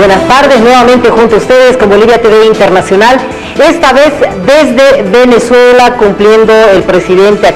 Buenas tardes, nuevamente junto a ustedes con Bolivia TV Internacional, esta vez desde Venezuela, cumpliendo el presidente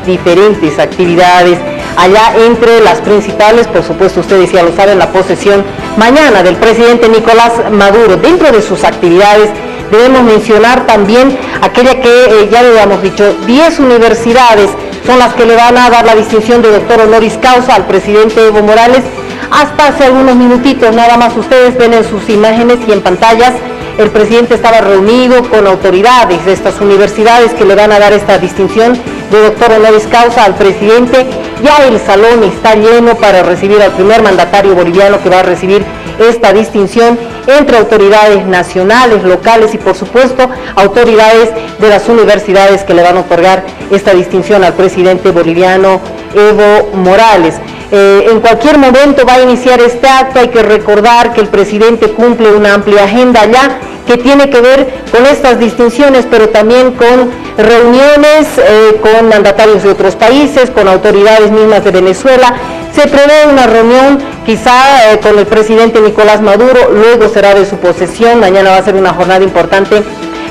diferentes actividades, allá entre las principales, por supuesto ustedes ya lo saben, la posesión mañana del presidente Nicolás Maduro. Dentro de sus actividades debemos mencionar también aquella que ya lo habíamos dicho, 10 universidades son las que le van a dar la distinción de doctor honoris causa al presidente Evo Morales. Hasta hace algunos minutitos nada más ustedes ven en sus imágenes y en pantallas, el presidente estaba reunido con autoridades de estas universidades que le van a dar esta distinción de doctor honoris causa al presidente. Ya el salón está lleno para recibir al primer mandatario boliviano que va a recibir esta distinción, entre autoridades nacionales, locales y por supuesto autoridades de las universidades que le van a otorgar esta distinción al presidente boliviano Evo Morales. En cualquier momento va a iniciar este acto. Hay que recordar que el presidente cumple una amplia agenda allá que tiene que ver con estas distinciones, pero también con reuniones con mandatarios de otros países, con autoridades mismas de Venezuela. Se prevé una reunión quizá con el presidente Nicolás Maduro, luego será de su posesión. Mañana va a ser una jornada importante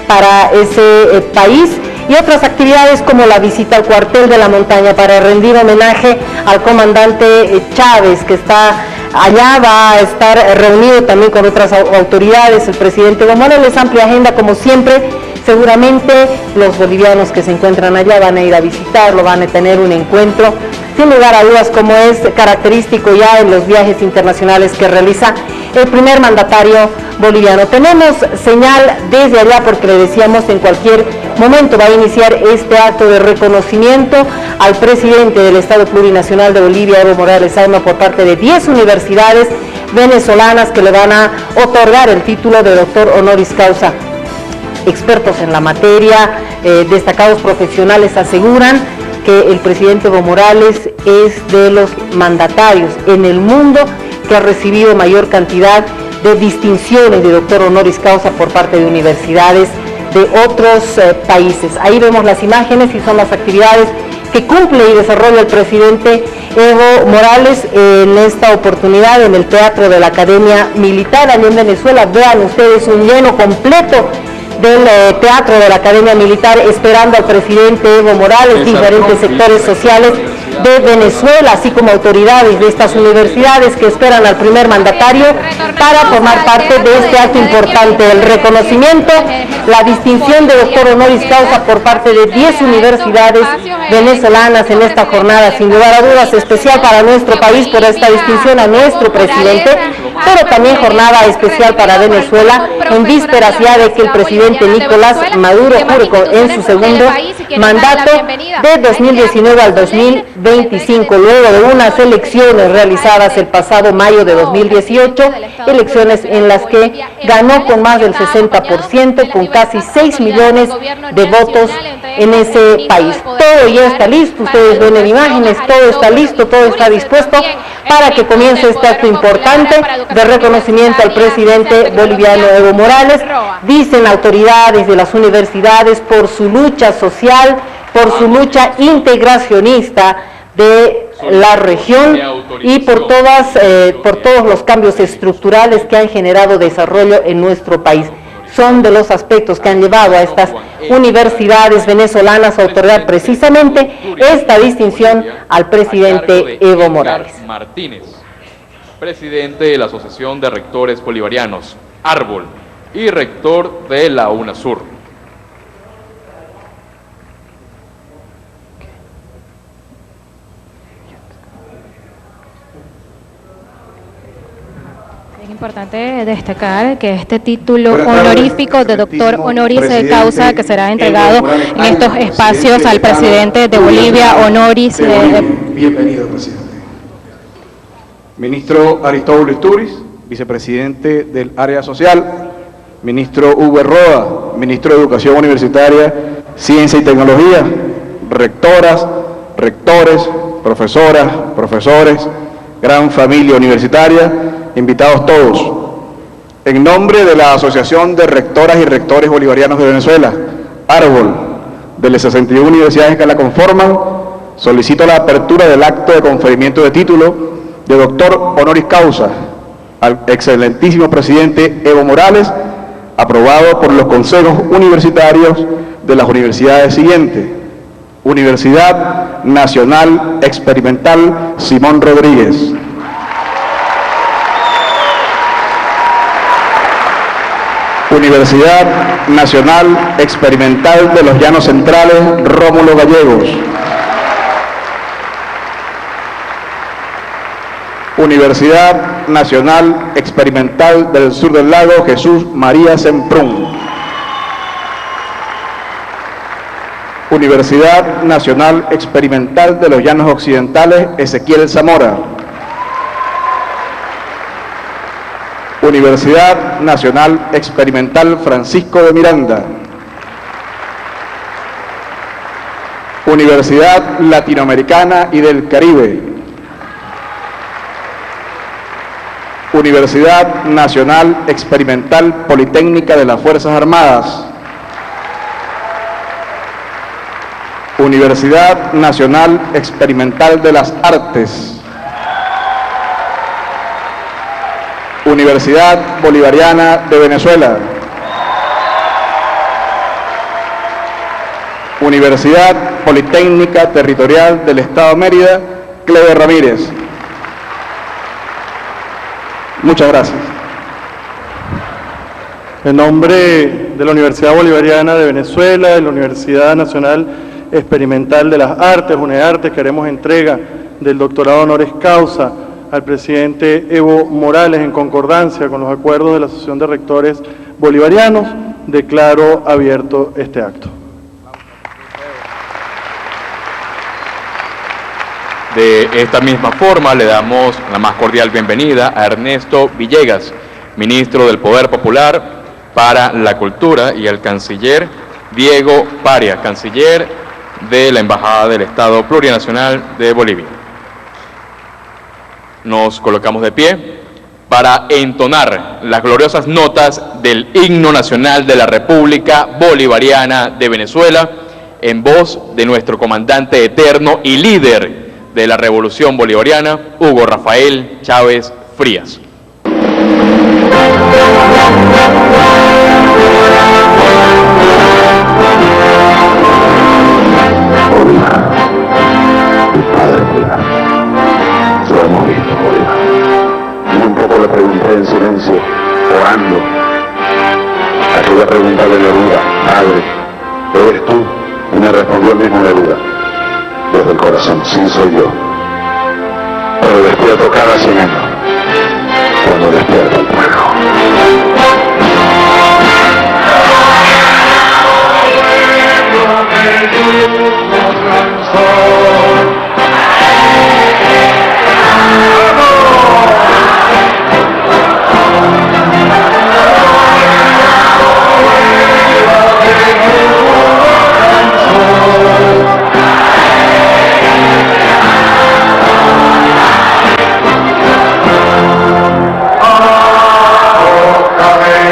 para ese país. Y otras actividades como la visita al cuartel de la montaña para rendir homenaje al comandante Chávez, que está allá, va a estar reunido también con otras autoridades, el presidente Evo Morales. Amplia agenda como siempre. Seguramente los bolivianos que se encuentran allá van a ir a visitarlo, van a tener un encuentro, sin lugar a dudas, como es característico ya en los viajes internacionales que realiza el primer mandatario boliviano. Tenemos señal desde allá porque le decíamos en cualquier momento va a iniciar este acto de reconocimiento al presidente del Estado Plurinacional de Bolivia, Evo Morales Ayma, por parte de 10 universidades venezolanas que le van a otorgar el título de doctor honoris causa. Expertos en la materia, destacados profesionales aseguran que el presidente Evo Morales es de los mandatarios en el mundo que ha recibido mayor cantidad de distinciones de doctor honoris causa por parte de universidades de otros países. Ahí vemos las imágenes y son las actividades que cumple y desarrolla el presidente Evo Morales en esta oportunidad en el Teatro de la Academia Militar, allá en Venezuela. Vean ustedes un lleno completo del Teatro de la Academia Militar esperando al presidente Evo Morales, diferentes sectores sociales de Venezuela, así como autoridades de estas universidades que esperan al primer mandatario para formar parte de este acto importante, el reconocimiento, la distinción de doctor honoris causa por parte de 10 universidades venezolanas en esta jornada, sin lugar a dudas, especial para nuestro país por esta distinción a nuestro presidente, pero también jornada especial para Venezuela, en vísperas ya de que el presidente Nicolás Maduro jure en su segundo mandato de 2019 al 2025, luego de unas elecciones realizadas el pasado mayo de 2018, elecciones en las que ganó con más del 60%, con casi 6 millones de votos en ese país. Todo ya está listo, ustedes ven en imágenes, todo está listo, todo está dispuesto para que comience este acto importante de reconocimiento al presidente boliviano Evo Morales. Dicen autoridades de las universidades por su lucha social, por su lucha integracionista de la región y por todos los cambios estructurales que han generado desarrollo en nuestro país. Son de los aspectos que han llevado a estas universidades venezolanas a otorgar precisamente esta distinción al presidente Evo Morales. Martínez, presidente de la Asociación de Rectores Bolivarianos, Árbol, y rector de la UNASUR. Es importante destacar que este título honorífico de doctor honoris causa que será entregado en estos espacios al presidente de Bolivia, honoris. Bienvenido, presidente. Ministro Aristóbulo Isturiz, vicepresidente del área social. Ministro Hugo Roa, ministro de Educación Universitaria, Ciencia y Tecnología. Rectoras, rectores, profesoras, profesores, gran familia universitaria, invitados todos. En nombre de la Asociación de Rectoras y Rectores Bolivarianos de Venezuela, Árbol, de las 61 universidades que la conforman, solicito la apertura del acto de conferimiento de título de doctor honoris causa al excelentísimo presidente Evo Morales, aprobado por los consejos universitarios de las universidades siguientes: Universidad Nacional Experimental Simón Rodríguez, Universidad Nacional Experimental de los Llanos Centrales Rómulo Gallegos, Universidad Nacional Experimental del Sur del Lago Jesús María Semprún, Universidad Nacional Experimental de los Llanos Occidentales Ezequiel Zamora, Universidad Nacional Experimental Francisco de Miranda, Universidad Latinoamericana y del Caribe, Universidad Nacional Experimental Politécnica de las Fuerzas Armadas, Universidad Nacional Experimental de las Artes, Universidad Bolivariana de Venezuela, Universidad Politécnica Territorial del Estado Mérida, Cleve Ramírez. Muchas gracias. En nombre de la Universidad Bolivariana de Venezuela, de la Universidad Nacional Experimental de las Artes, UNEARTES, que haremos entrega del doctorado honoris causa al presidente Evo Morales en concordancia con los acuerdos de la Asociación de Rectores Bolivarianos, declaro abierto este acto. De esta misma forma, le damos la más cordial bienvenida a Ernesto Villegas, ministro del Poder Popular para la Cultura, y al canciller Diego Paria, canciller de la Embajada del Estado Plurinacional de Bolivia. Nos colocamos de pie para entonar las gloriosas notas del himno nacional de la República Bolivariana de Venezuela en voz de nuestro comandante eterno y líder de la Revolución Bolivariana, Hugo Rafael Chávez Frías. Bolívar, mi padre Bolívar, lo hemos visto, Bolívar. Y un poco le pregunté en silencio, orando, aquella pregunta de Neruda: Padre, ¿eres tú? Y me respondió el mismo Neruda, desde el corazón: sí, soy yo. Pero despierto cada 100 años, cuando despierta el pueblo. Cabello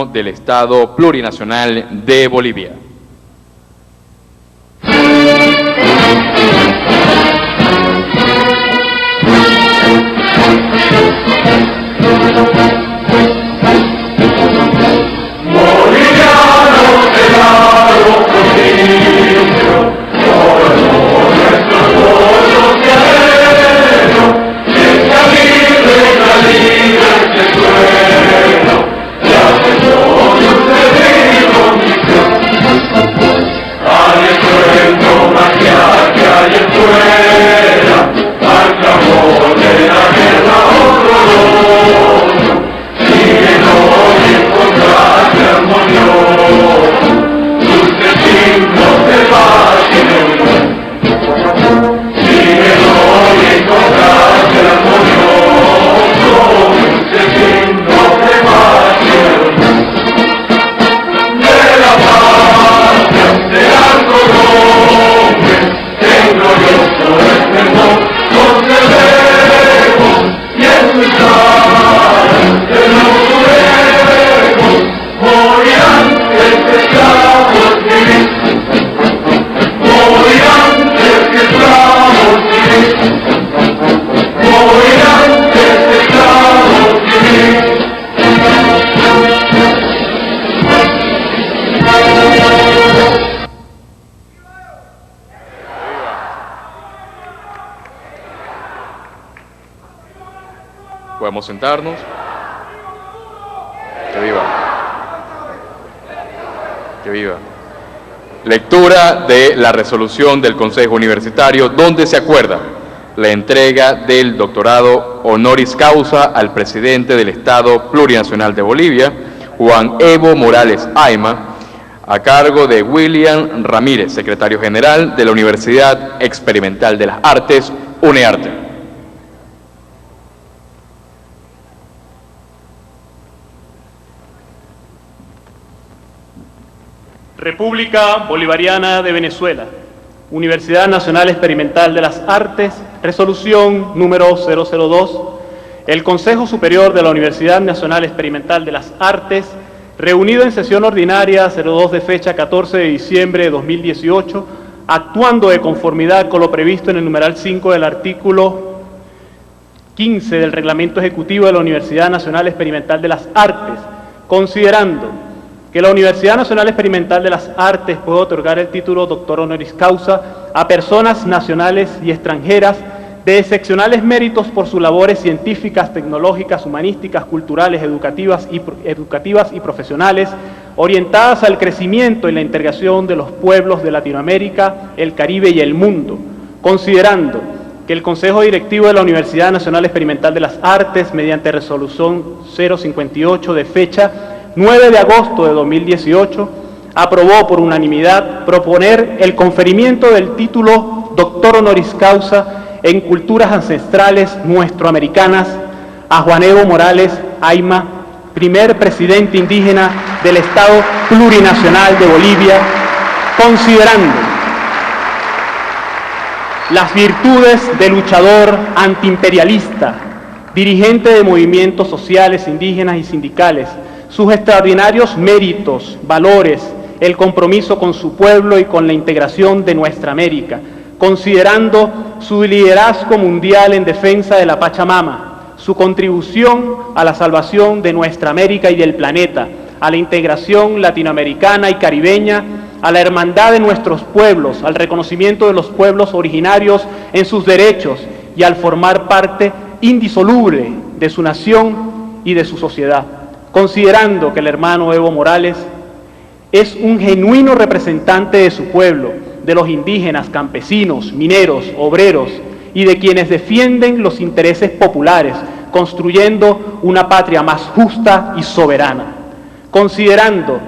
himno del Estado Plurinacional de Bolivia. Podemos sentarnos. Que viva. Que viva. Lectura de la resolución del Consejo Universitario, donde se acuerda la entrega del doctorado honoris causa al presidente del Estado Plurinacional de Bolivia, Juan Evo Morales Ayma, a cargo de William Ramírez, secretario general de la Universidad Experimental de las Artes, UNEARTE. República Bolivariana de Venezuela, Universidad Nacional Experimental de las Artes, resolución número 002. El Consejo Superior de la Universidad Nacional Experimental de las Artes, reunido en sesión ordinaria 02 de fecha 14 de diciembre de 2018, actuando de conformidad con lo previsto en el numeral 5 del artículo 15 del Reglamento Ejecutivo de la Universidad Nacional Experimental de las Artes, considerando que la Universidad Nacional Experimental de las Artes puede otorgar el título Doctor Honoris Causa a personas nacionales y extranjeras de excepcionales méritos por sus labores científicas, tecnológicas, humanísticas, culturales, educativas y profesionales, orientadas al crecimiento y la integración de los pueblos de Latinoamérica, el Caribe y el mundo, considerando que el Consejo Directivo de la Universidad Nacional Experimental de las Artes, mediante resolución 058 de fecha 9 de agosto de 2018, aprobó por unanimidad proponer el conferimiento del título Doctor Honoris Causa en Culturas Ancestrales Nuestroamericanas a Juan Evo Morales Ayma, primer presidente indígena del Estado Plurinacional de Bolivia, considerando las virtudes de luchador antiimperialista, dirigente de movimientos sociales, indígenas y sindicales, sus extraordinarios méritos, valores, el compromiso con su pueblo y con la integración de nuestra América, considerando su liderazgo mundial en defensa de la Pachamama, su contribución a la salvación de nuestra América y del planeta, a la integración latinoamericana y caribeña, a la hermandad de nuestros pueblos, al reconocimiento de los pueblos originarios en sus derechos y al formar parte indisoluble de su nación y de su sociedad, considerando que el hermano Evo Morales es un genuino representante de su pueblo, de los indígenas, campesinos, mineros, obreros y de quienes defienden los intereses populares, construyendo una patria más justa y soberana, considerando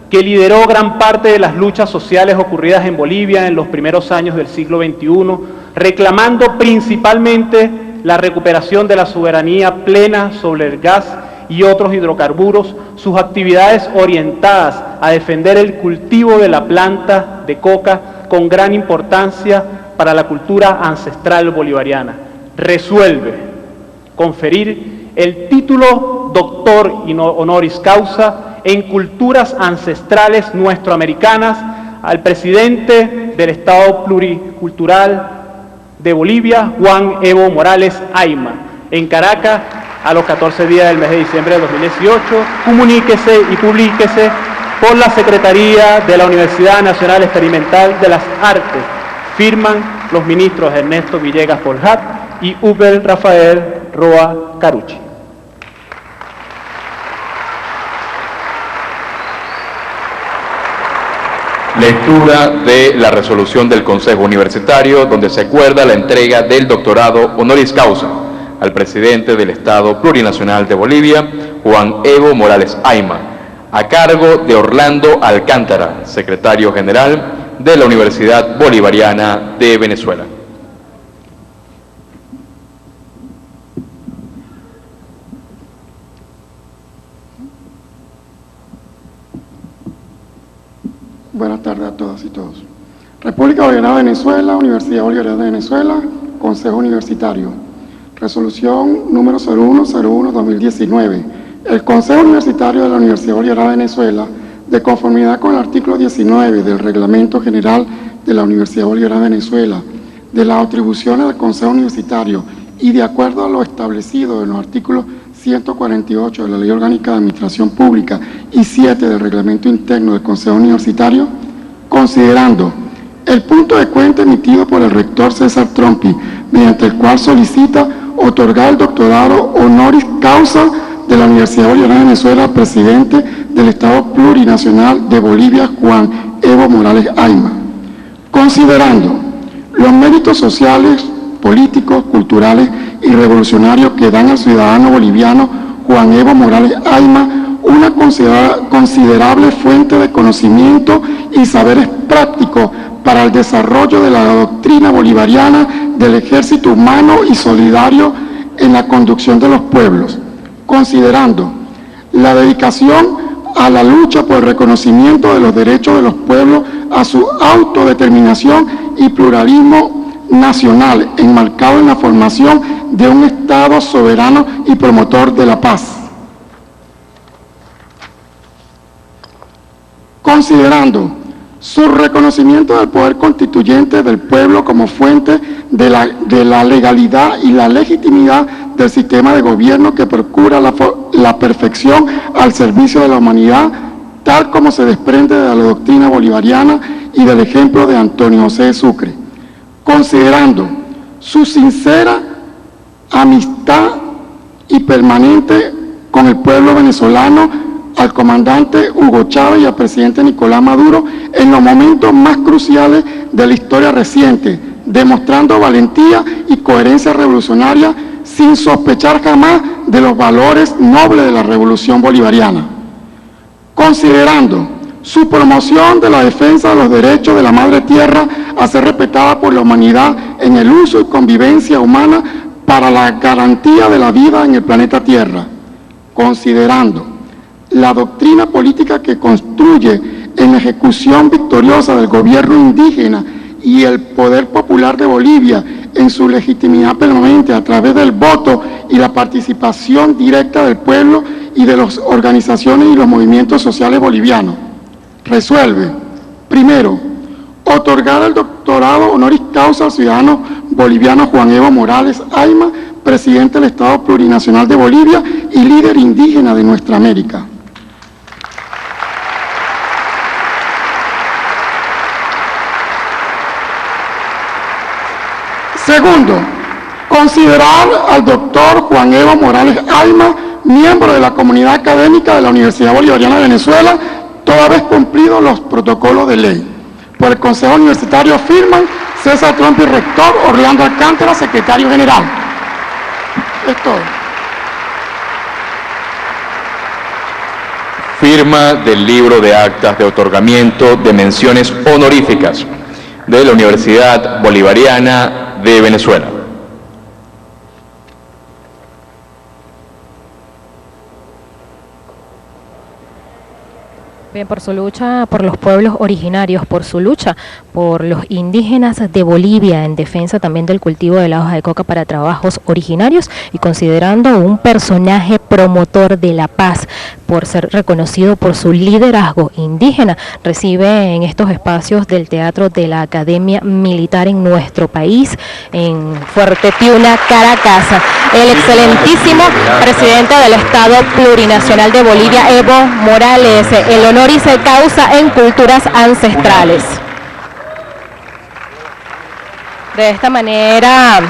que lideró gran parte de las luchas sociales ocurridas en Bolivia en los primeros años del siglo XXI, reclamando principalmente la recuperación de la soberanía plena sobre el gas y otros hidrocarburos, sus actividades orientadas a defender el cultivo de la planta de coca con gran importancia para la cultura ancestral bolivariana. Resuelve conferir el título Doctor Honoris Causa en culturas ancestrales nuestroamericanas, al presidente del Estado Pluricultural de Bolivia, Juan Evo Morales Ayma, en Caracas, a los 14 días del mes de diciembre de 2018. Comuníquese y publíquese por la Secretaría de la Universidad Nacional Experimental de las Artes. Firman los ministros Ernesto Villegas Poljat y Uber Rafael Roa Carucci. Lectura de la resolución del Consejo Universitario, donde se acuerda la entrega del doctorado honoris causa al presidente del Estado Plurinacional de Bolivia, Juan Evo Morales Ayma, a cargo de Orlando Alcántara, secretario general de la Universidad Bolivariana de Venezuela. Buenas tardes a todas y todos. República Bolivariana de Venezuela, Universidad Bolivariana de Venezuela, Consejo Universitario. Resolución número 0101-2019. El Consejo Universitario de la Universidad Bolivariana de Venezuela, de conformidad con el artículo 19 del Reglamento General de la Universidad Bolivariana de Venezuela, de las atribuciones del Consejo Universitario y de acuerdo a lo establecido en los artículos 148 de la Ley Orgánica de Administración Pública y 7 del Reglamento Interno del Consejo Universitario, considerando el punto de cuenta emitido por el rector César Trompi, mediante el cual solicita otorgar el doctorado honoris causa de la Universidad Bolivariana de Venezuela al presidente del Estado Plurinacional de Bolivia, Juan Evo Morales Ayma, considerando los méritos sociales, políticos, culturales y revolucionarios que dan al ciudadano boliviano Juan Evo Morales Ayma una considerable fuente de conocimiento y saberes prácticos para el desarrollo de la doctrina bolivariana del ejército humano y solidario en la conducción de los pueblos, considerando la dedicación a la lucha por el reconocimiento de los derechos de los pueblos a su autodeterminación y pluralismo nacional, enmarcado en la formación de un Estado soberano y promotor de la paz. Considerando su reconocimiento del poder constituyente del pueblo como fuente de la legalidad y la legitimidad del sistema de gobierno que procura la perfección al servicio de la humanidad, tal como se desprende de la doctrina bolivariana y del ejemplo de Antonio José de Sucre. Considerando su sincera amistad y permanente con el pueblo venezolano, al comandante Hugo Chávez y al presidente Nicolás Maduro en los momentos más cruciales de la historia reciente, demostrando valentía y coherencia revolucionaria sin sospechar jamás de los valores nobles de la revolución bolivariana. Considerando su promoción de la defensa de los derechos de la madre tierra a ser respetada por la humanidad en el uso y convivencia humana para la garantía de la vida en el planeta Tierra. Considerando la doctrina política que construye en la ejecución victoriosa del gobierno indígena y el poder popular de Bolivia en su legitimidad permanente a través del voto y la participación directa del pueblo y de las organizaciones y los movimientos sociales bolivianos. Resuelve, primero, otorgar el doctorado honoris causa al ciudadano boliviano Juan Evo Morales Ayma, presidente del Estado Plurinacional de Bolivia y líder indígena de nuestra América. Segundo, considerar al doctor Juan Evo Morales Ayma, miembro de la comunidad académica de la Universidad Bolivariana de Venezuela, toda vez cumplidos los protocolos de ley. Por el Consejo Universitario firman César Trompi, rector, Orlando Alcántara, secretario general. Es todo. Firma del libro de actas de otorgamiento de menciones honoríficas de la Universidad Bolivariana de Venezuela. Bien, por su lucha por los pueblos originarios, por su lucha por los indígenas de Bolivia, en defensa también del cultivo de la hoja de coca para trabajos originarios y considerando un personaje promotor de la paz por ser reconocido por su liderazgo indígena, recibe en estos espacios del Teatro de la Academia Militar en nuestro país, en Fuerte Tiuna, Caracas, el excelentísimo presidente del Estado Plurinacional de Bolivia, Evo Morales, el honoris causa en culturas ancestrales. De esta manera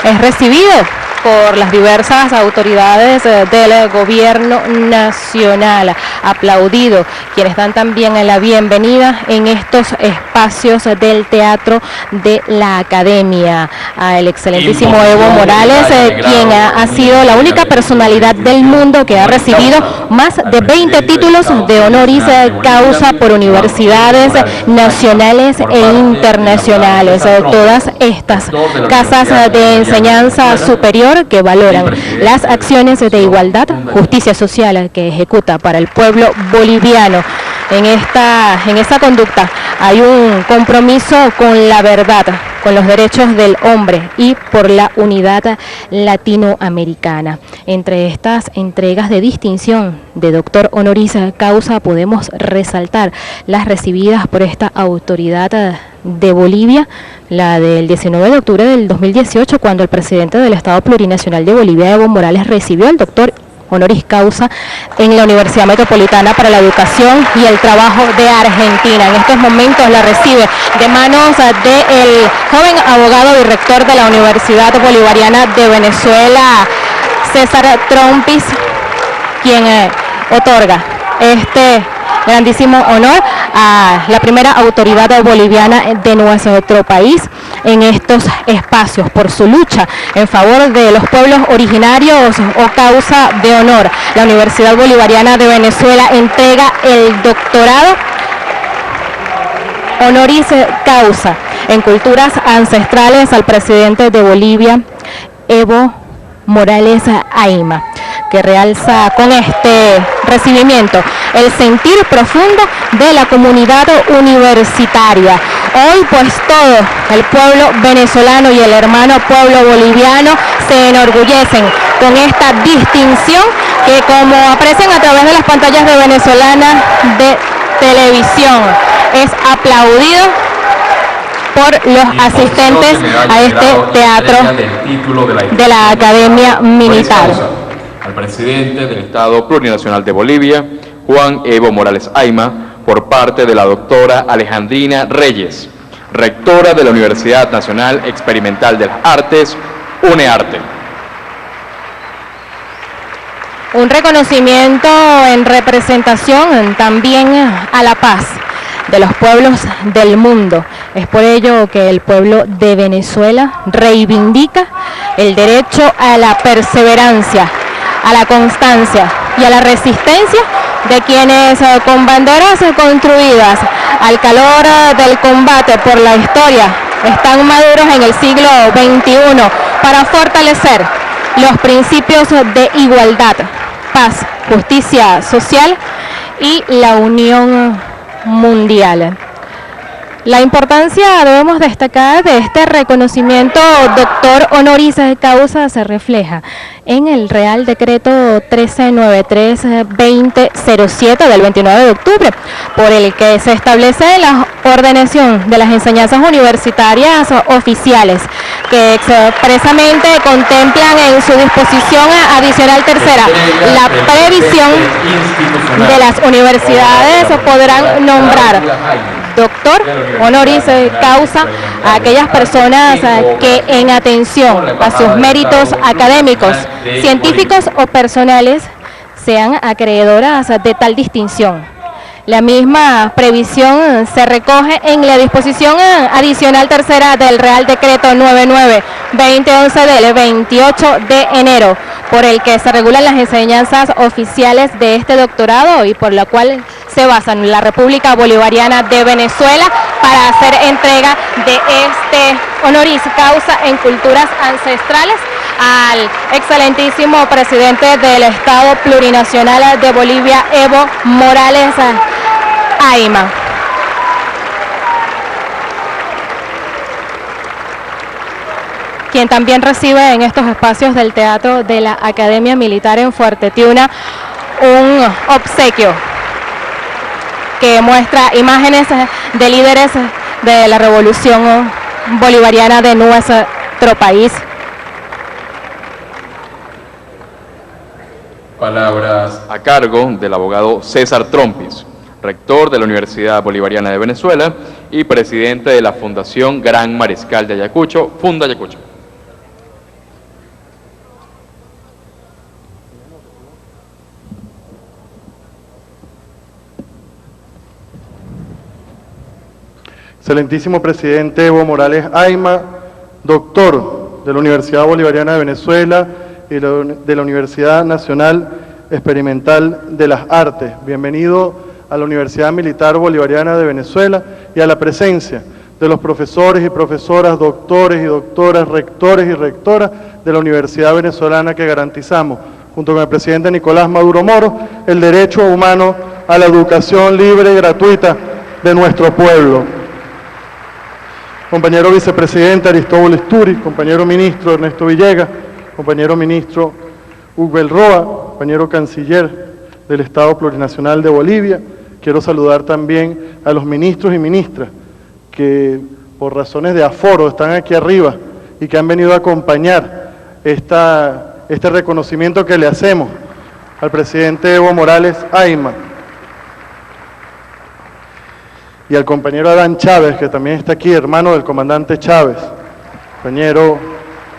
es recibido por las diversas autoridades del gobierno nacional, aplaudido, quienes dan también la bienvenida en estos espacios del Teatro de la Academia al excelentísimo Evo Morales, quien ha sido la única personalidad del mundo que ha recibido más de 20 títulos de honoris causa por universidades nacionales e internacionales. Todas estas casas de enseñanza superior que valoran las acciones de igualdad, justicia social que ejecuta para el pueblo boliviano. En esta conducta hay un compromiso con la verdad, con los derechos del hombre y por la unidad latinoamericana. Entre estas entregas de distinción de doctor honoris causa podemos resaltar las recibidas por esta autoridad de Bolivia, la del 19 de octubre del 2018, cuando el presidente del Estado Plurinacional de Bolivia, Evo Morales, recibió al doctor honoris causa en la Universidad Metropolitana para la Educación y el Trabajo de Argentina. En estos momentos la recibe de manos del joven abogado y rector de la Universidad Bolivariana de Venezuela, César Trompis, quien otorga este grandísimo honor a la primera autoridad boliviana de nuestro país en estos espacios por su lucha en favor de los pueblos originarios o causa de honor. La Universidad Bolivariana de Venezuela entrega el doctorado honoris causa en culturas ancestrales al presidente de Bolivia, Evo Morales Ayma, que realza con este recibimiento el sentir profundo de la comunidad universitaria. Hoy pues todo el pueblo venezolano y el hermano pueblo boliviano se enorgullecen con esta distinción que, como aprecian a través de las pantallas de Venezolana de Televisión, es aplaudido por los asistentes a este teatro de la Academia Militar. Al presidente del Estado Plurinacional de Bolivia, Juan Evo Morales Ayma, por parte de la doctora Alejandrina Reyes, rectora de la Universidad Nacional Experimental de las Artes, UNEARTE. Un reconocimiento en representación también a la paz de los pueblos del mundo. Es por ello que el pueblo de Venezuela reivindica el derecho a la perseverancia, a la constancia y a la resistencia de quienes con banderas construidas al calor del combate por la historia están maduros en el siglo XXI para fortalecer los principios de igualdad, paz, justicia social y la unión mundial. La importancia, debemos destacar, de este reconocimiento doctor honoris causa se refleja en el Real Decreto 1393-2007 del 29 de octubre, por el que se establece la ordenación de las enseñanzas universitarias oficiales, que expresamente contemplan en su disposición adicional tercera la previsión de las universidades podrán nombrar doctor honoris causa a aquellas personas que en atención a sus méritos académicos, científicos o personales sean acreedoras de tal distinción. La misma previsión se recoge en la disposición adicional tercera del Real Decreto 99-2011 del 28 de enero, por el que se regulan las enseñanzas oficiales de este doctorado y por la cual se basan en la República Bolivariana de Venezuela para hacer entrega de este honoris causa en culturas ancestrales al excelentísimo presidente del Estado Plurinacional de Bolivia, Evo Morales Aima. Quien también recibe en estos espacios del Teatro de la Academia Militar en Fuerte Tiuna un obsequio que muestra imágenes de líderes de la Revolución Bolivariana de nuestro país. Palabras a cargo del abogado César Trompis, rector de la Universidad Bolivariana de Venezuela y presidente de la Fundación Gran Mariscal de Ayacucho, Funda Ayacucho. Excelentísimo presidente Evo Morales Aima, doctor de la Universidad Bolivariana de Venezuela y de la Universidad Nacional Experimental de las Artes. Bienvenido a la Universidad Militar Bolivariana de Venezuela y a la presencia de los profesores y profesoras, doctores y doctoras, rectores y rectoras de la Universidad Venezolana que garantizamos, junto con el presidente Nicolás Maduro Moros, el derecho humano a la educación libre y gratuita de nuestro pueblo. Compañero vicepresidente Aristóbulo Istúriz, compañero ministro Ernesto Villegas, compañero ministro Hugo Roa, compañero canciller del Estado Plurinacional de Bolivia. Quiero saludar también a los ministros y ministras que por razones de aforo están aquí arriba y que han venido a acompañar este reconocimiento que le hacemos al presidente Evo Morales Aima. Y al compañero Adán Chávez, que también está aquí, hermano del comandante Chávez, compañero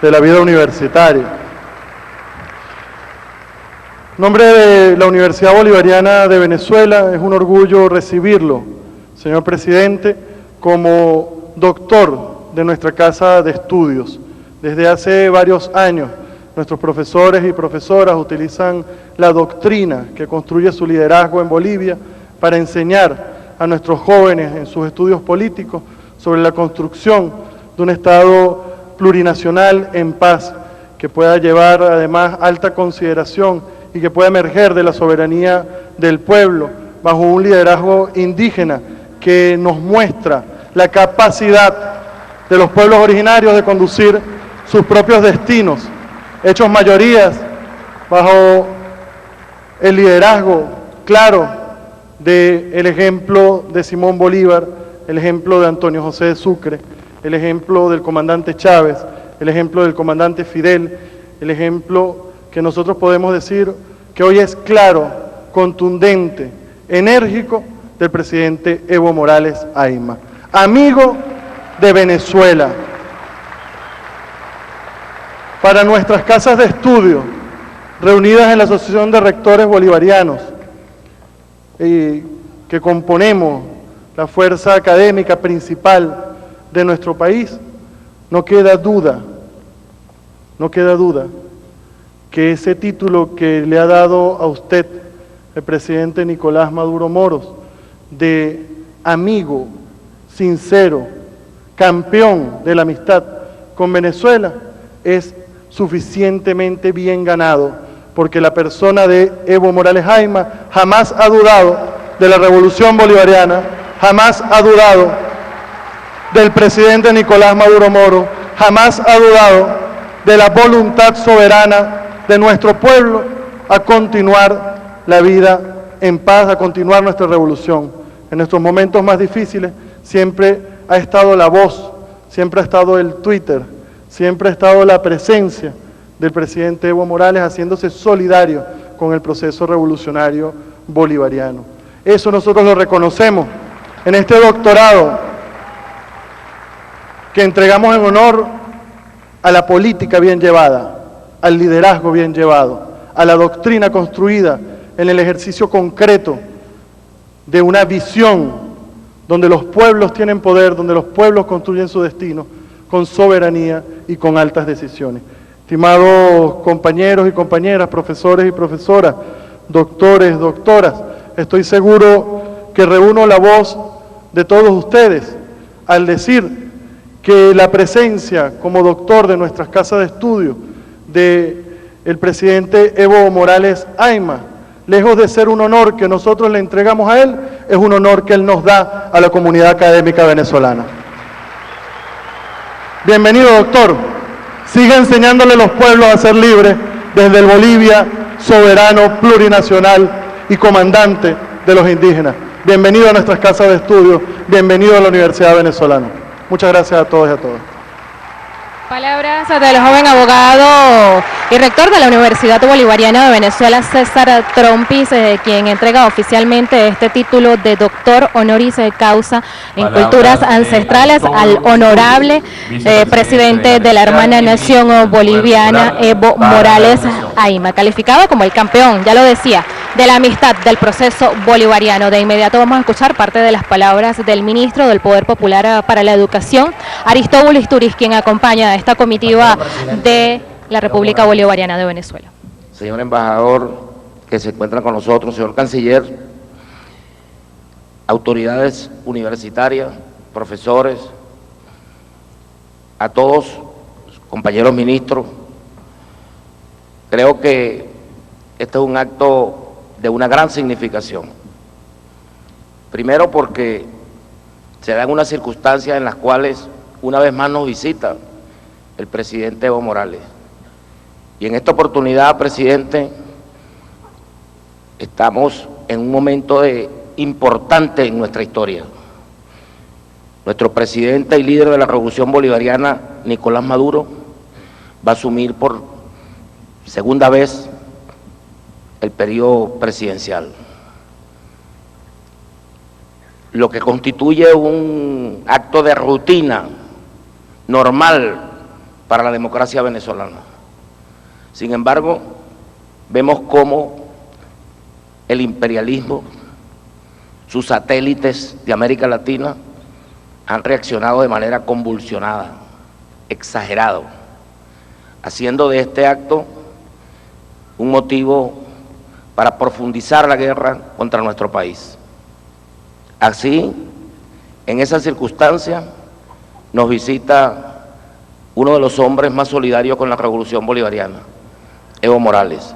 de la vida universitaria. En nombre de la Universidad Bolivariana de Venezuela, es un orgullo recibirlo, señor presidente, como doctor de nuestra casa de estudios. Desde hace varios años, nuestros profesores y profesoras utilizan la doctrina que construye su liderazgo en Bolivia para enseñar a nuestros jóvenes en sus estudios políticos sobre la construcción de un Estado plurinacional en paz, que pueda llevar además alta consideración y que pueda emerger de la soberanía del pueblo bajo un liderazgo indígena que nos muestra la capacidad de los pueblos originarios de conducir sus propios destinos, hechos mayorías bajo el liderazgo claro del ejemplo de Simón Bolívar, el ejemplo de Antonio José de Sucre, el ejemplo del comandante Chávez, el ejemplo del comandante Fidel, el ejemplo que nosotros podemos decir que hoy es claro, contundente, enérgico del presidente Evo Morales Aima, amigo de Venezuela. Para nuestras casas de estudio, reunidas en la Asociación de Rectores Bolivarianos, que componemos la fuerza académica principal de nuestro país, no queda duda que ese título que le ha dado a usted el presidente Nicolás Maduro Moros, de amigo sincero, campeón de la amistad con Venezuela, es suficientemente bien ganado, porque la persona de Evo Morales Aima jamás ha dudado de la Revolución Bolivariana, jamás ha dudado del presidente Nicolás Maduro Moros, jamás ha dudado de la voluntad soberana de nuestro pueblo a continuar la vida en paz, a continuar nuestra revolución. En nuestros momentos más difíciles siempre ha estado la voz, siempre ha estado el Twitter, siempre ha estado la presencia del presidente Evo Morales haciéndose solidario con el proceso revolucionario bolivariano. Eso nosotros lo reconocemos en este doctorado que entregamos en honor a la política bien llevada, al liderazgo bien llevado, a la doctrina construida en el ejercicio concreto de una visión donde los pueblos tienen poder, donde los pueblos construyen su destino con soberanía y con altas decisiones. Estimados compañeros y compañeras, profesores y profesoras, doctores, doctoras, estoy seguro que reúno la voz de todos ustedes al decir que la presencia como doctor de nuestras casas de estudio del presidente Evo Morales Aima lejos de ser un honor que nosotros le entregamos a él, es un honor que él nos da a la comunidad académica venezolana. Bienvenido, doctor. Siga enseñándole a los pueblos a ser libres desde el Bolivia soberano, plurinacional y comandante de los indígenas. Bienvenido a nuestras casas de estudio, bienvenido a la Universidad Venezolana. Muchas gracias a todos y a todas. Palabras del joven abogado y rector de la Universidad Bolivariana de Venezuela, César Trompis, quien entrega oficialmente este título de doctor honoris causa en culturas ancestrales al honorable presidente de la hermana nación boliviana, Evo Morales Ayma, calificado como el campeón, ya lo decía, de la amistad del proceso bolivariano. De inmediato vamos a escuchar parte de las palabras del ministro del Poder Popular para la Educación, Aristóbulo Isturiz, quien acompaña a esta comitiva de la República Bolivariana de Venezuela. Señor embajador que se encuentra con nosotros, señor canciller, autoridades universitarias, profesores, a todos, compañeros ministros, creo que este es un acto de una gran significación. Primero porque se dan unas circunstancias en las cuales una vez más nos visita el presidente Evo Morales. Y en esta oportunidad, presidente, estamos en un momento importante en nuestra historia. Nuestro presidente y líder de la Revolución Bolivariana, Nicolás Maduro, va a asumir por segunda vez el periodo presidencial, lo que constituye un acto de rutina normal para la democracia venezolana. Sin embargo, vemos cómo el imperialismo, sus satélites de América Latina, han reaccionado de manera convulsionada, exagerado, haciendo de este acto un motivo para profundizar la guerra contra nuestro país. Así, en esa circunstancia, nos visita uno de los hombres más solidarios con la Revolución Bolivariana, Evo Morales.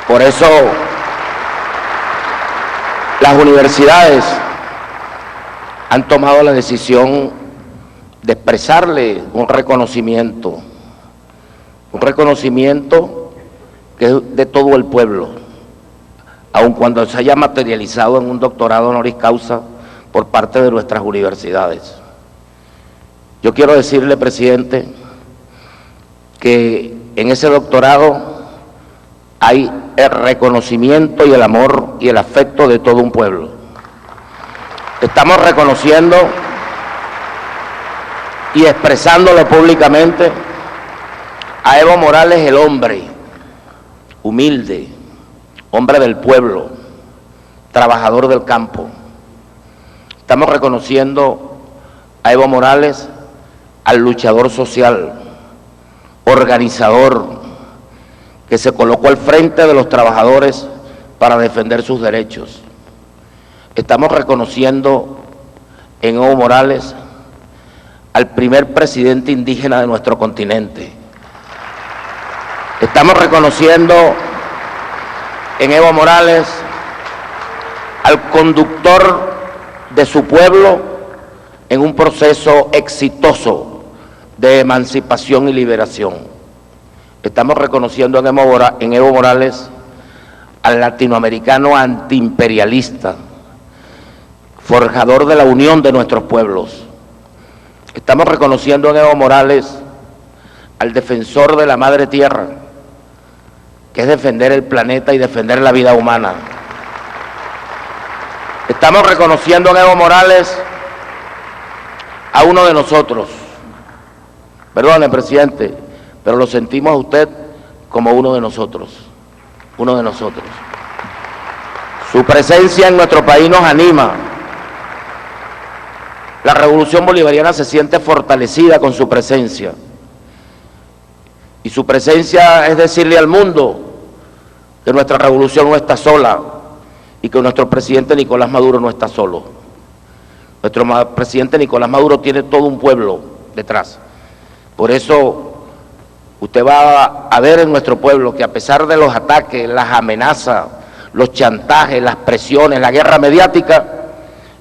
Por eso, las universidades han tomado la decisión de expresarle un reconocimiento que es de todo el pueblo, aun cuando se haya materializado en un doctorado honoris causa por parte de nuestras universidades. Yo quiero decirle, presidente, que en ese doctorado hay el reconocimiento y el amor y el afecto de todo un pueblo. Estamos reconociendo y expresándolo públicamente a Evo Morales, el hombre humilde, hombre del pueblo, trabajador del campo. Estamos reconociendo a Evo Morales, al luchador social, organizador, que se colocó al frente de los trabajadores para defender sus derechos. Estamos reconociendo en Evo Morales al primer presidente indígena de nuestro continente. Estamos reconociendo en Evo Morales al conductor de su pueblo en un proceso exitoso de emancipación y liberación. Estamos reconociendo en Evo Morales al latinoamericano antiimperialista, forjador de la unión de nuestros pueblos. Estamos reconociendo en Evo Morales al defensor de la madre tierra, que es defender el planeta y defender la vida humana. Estamos reconociendo en Evo Morales a uno de nosotros. Perdone, presidente, pero lo sentimos a usted como uno de nosotros, uno de nosotros. Su presencia en nuestro país nos anima. La Revolución Bolivariana se siente fortalecida con su presencia. Y su presencia es decirle al mundo que nuestra revolución no está sola y que nuestro presidente Nicolás Maduro no está solo. Nuestro presidente Nicolás Maduro tiene todo un pueblo detrás. Por eso Usted va a ver en nuestro pueblo que a pesar de los ataques, las amenazas, los chantajes, las presiones, la guerra mediática,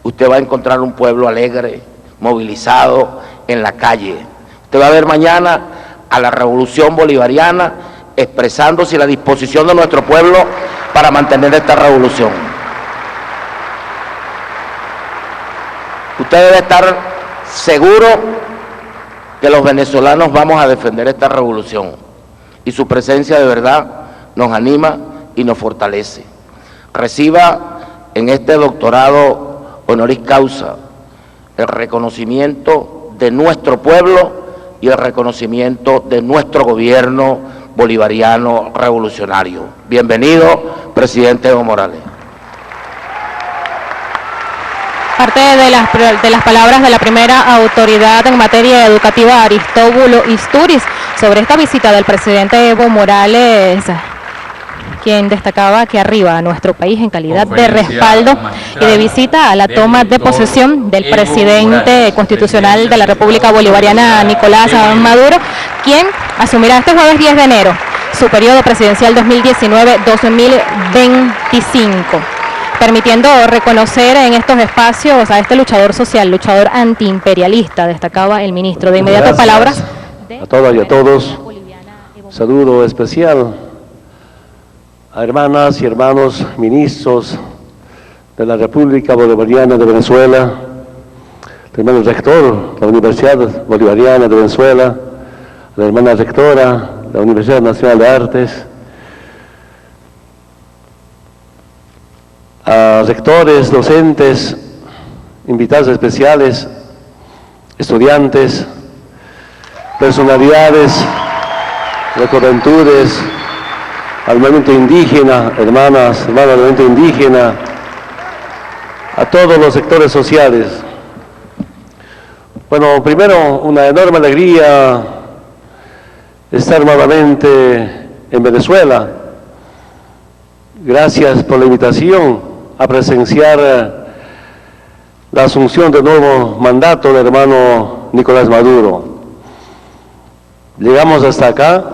usted va a encontrar un pueblo alegre, movilizado en la calle. Usted va a ver mañana a la revolución bolivariana expresándose la disposición de nuestro pueblo para mantener esta revolución. Usted debe estar seguro que los venezolanos vamos a defender esta revolución y su presencia de verdad nos anima y nos fortalece. Reciba en este doctorado honoris causa el reconocimiento de nuestro pueblo y el reconocimiento de nuestro gobierno bolivariano revolucionario. Bienvenido, presidente Evo Morales. Parte de las palabras de la primera autoridad en materia educativa, Aristóbulo Istúriz, sobre esta visita del presidente Evo Morales, quien destacaba aquí arriba a nuestro país en calidad de respaldo y de visita a la toma de posesión del presidente constitucional de la República Bolivariana, Nicolás Maduro, quien asumirá este jueves 10 de enero su periodo presidencial 2019-2025. Permitiendo reconocer en estos espacios a este luchador social, luchador antiimperialista, destacaba el ministro. De inmediato, palabras a todas y a todos. Saludo especial a hermanas y hermanos ministros de la República Bolivariana de Venezuela, al hermano rector de la Universidad Bolivariana de Venezuela, a la hermana rectora de la Universidad Nacional de Artes, a rectores, docentes, invitados especiales, estudiantes, personalidades de juventudes, al movimiento indígena, hermanas del movimiento indígena, a todos los sectores sociales. Bueno, primero, una enorme alegría estar nuevamente en Venezuela. Gracias por la invitación a presenciar la asunción del nuevo mandato del hermano Nicolás Maduro. Llegamos hasta acá,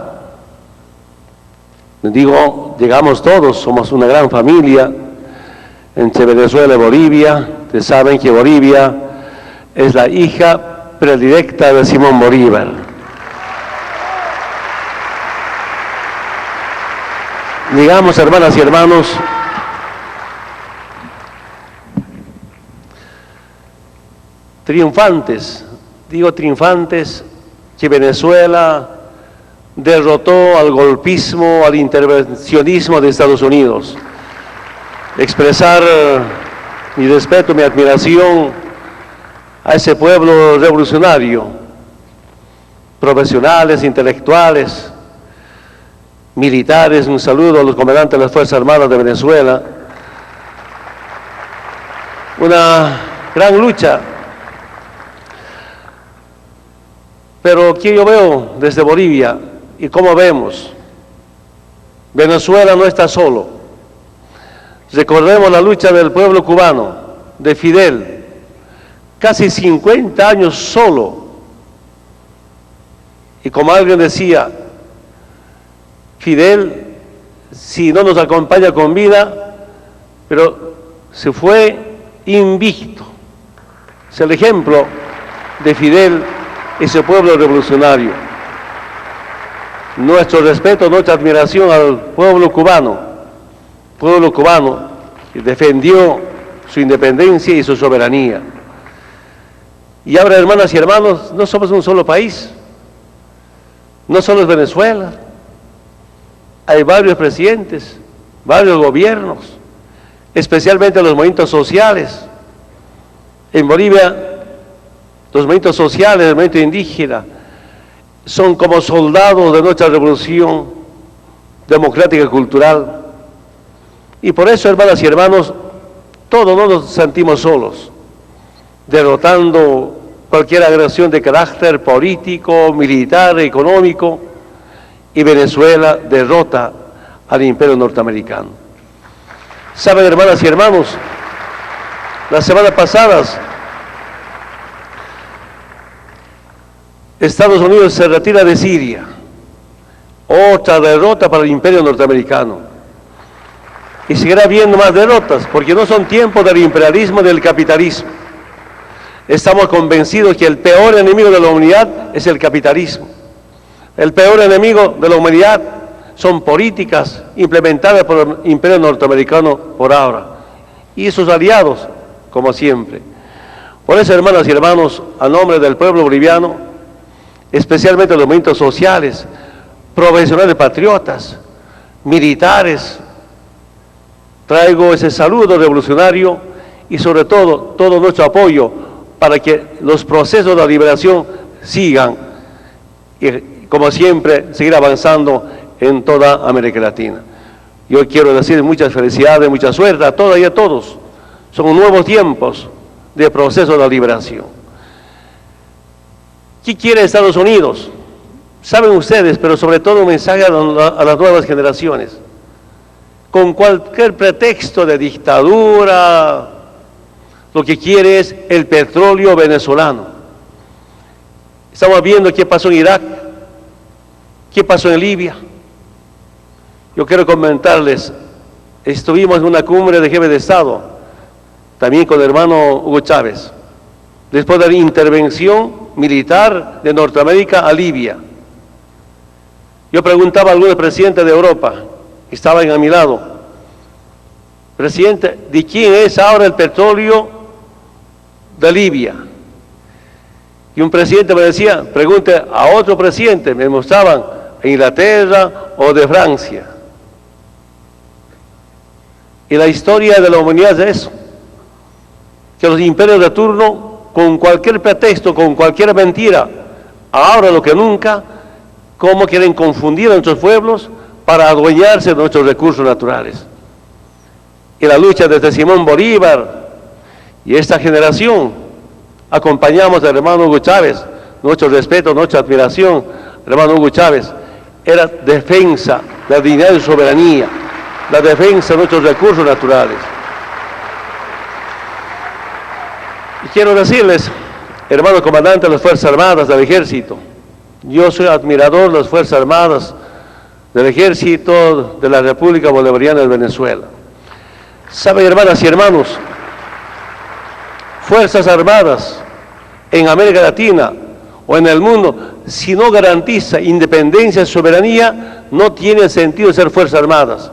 digo, llegamos todos, somos una gran familia entre Venezuela y Bolivia. Ustedes saben que Bolivia es la hija predilecta de Simón Bolívar. Llegamos, hermanas y hermanos, triunfantes, digo triunfantes, que Venezuela derrotó al golpismo, al intervencionismo de Estados Unidos. Expresar mi respeto, mi admiración a ese pueblo revolucionario, profesionales, intelectuales, militares. Un saludo a los comandantes de las Fuerzas Armadas de Venezuela. Una gran lucha. Pero ¿qué yo veo desde Bolivia y cómo vemos? Venezuela no está solo. Recordemos la lucha del pueblo cubano, de Fidel, casi 50 años solo. Y como alguien decía, Fidel, si no nos acompaña con vida, pero se fue invicto. Es el ejemplo de Fidel, ese pueblo revolucionario. Nuestro respeto, nuestra admiración al pueblo cubano que defendió su independencia y su soberanía. Y ahora, hermanas y hermanos, no somos un solo país, no solo es Venezuela, hay varios presidentes, varios gobiernos, especialmente los movimientos sociales. En Bolivia, los movimientos sociales, el movimiento indígena, son como soldados de nuestra revolución democrática y cultural. Y por eso, hermanas y hermanos, todos no nos sentimos solos, derrotando cualquier agresión de carácter político, militar, económico, y Venezuela derrota al imperio norteamericano. Saben, hermanas y hermanos, las semanas pasadas Estados Unidos se retira de Siria otra derrota para el imperio norteamericano. Y seguirá habiendo más derrotas, porque no son tiempos del imperialismo y del capitalismo. Estamos convencidos que el peor enemigo de la humanidad es el capitalismo. El peor enemigo de la humanidad son políticas implementadas por el imperio norteamericano por ahora y sus aliados, como siempre. Por eso, hermanas y hermanos, a nombre del pueblo boliviano, especialmente los movimientos sociales, profesionales patriotas, militares, traigo ese saludo revolucionario y sobre todo nuestro apoyo para que los procesos de liberación sigan y, como siempre, seguir avanzando en toda América Latina. Yo quiero decir muchas felicidades, mucha suerte a todas y a todos. Son nuevos tiempos de proceso de liberación. ¿Qué quiere Estados Unidos? Saben ustedes, pero sobre todo un mensaje a las nuevas generaciones. Con cualquier pretexto de dictadura, lo que quiere es el petróleo venezolano. Estamos viendo qué pasó en Irak, qué pasó en Libia. Yo quiero comentarles, estuvimos en una cumbre de jefes de Estado, también con el hermano Hugo Chávez, después de la intervención militar de Norteamérica a Libia. Yo preguntaba a algunos presidentes de Europa, que estaban a mi lado, presidente, ¿de quién es ahora el petróleo de Libia? Y un presidente me decía, pregunte a otro presidente, me mostraban de Inglaterra o de Francia. Y la historia de la humanidad es eso, que los imperios de turno, con cualquier pretexto, con cualquier mentira, ahora lo que nunca, cómo quieren confundir a nuestros pueblos para adueñarse de nuestros recursos naturales. Y la lucha desde Simón Bolívar y esta generación, acompañamos al hermano Hugo Chávez, nuestro respeto, nuestra admiración, hermano Hugo Chávez, era defensa de la dignidad y soberanía, la defensa de nuestros recursos naturales. Y quiero decirles, hermano comandante de las Fuerzas Armadas del Ejército, yo soy admirador de las Fuerzas Armadas del Ejército de la República Bolivariana de Venezuela. Saben, hermanas y hermanos, Fuerzas Armadas en América Latina o en el mundo, si no garantiza independencia y soberanía, no tiene sentido ser Fuerzas Armadas.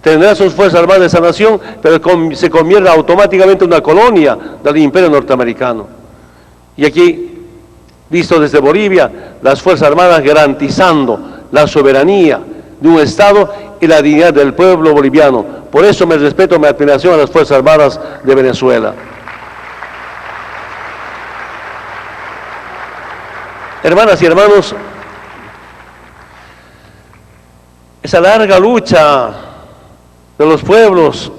Tendrá sus Fuerzas Armadas de esa nación, pero se convierte automáticamente en una colonia del imperio norteamericano. Y aquí, visto desde Bolivia, las Fuerzas Armadas garantizando la soberanía de un Estado y la dignidad del pueblo boliviano. Por eso me respeto, mi admiración a las Fuerzas Armadas de Venezuela. Hermanas y hermanos, esa larga lucha de los pueblos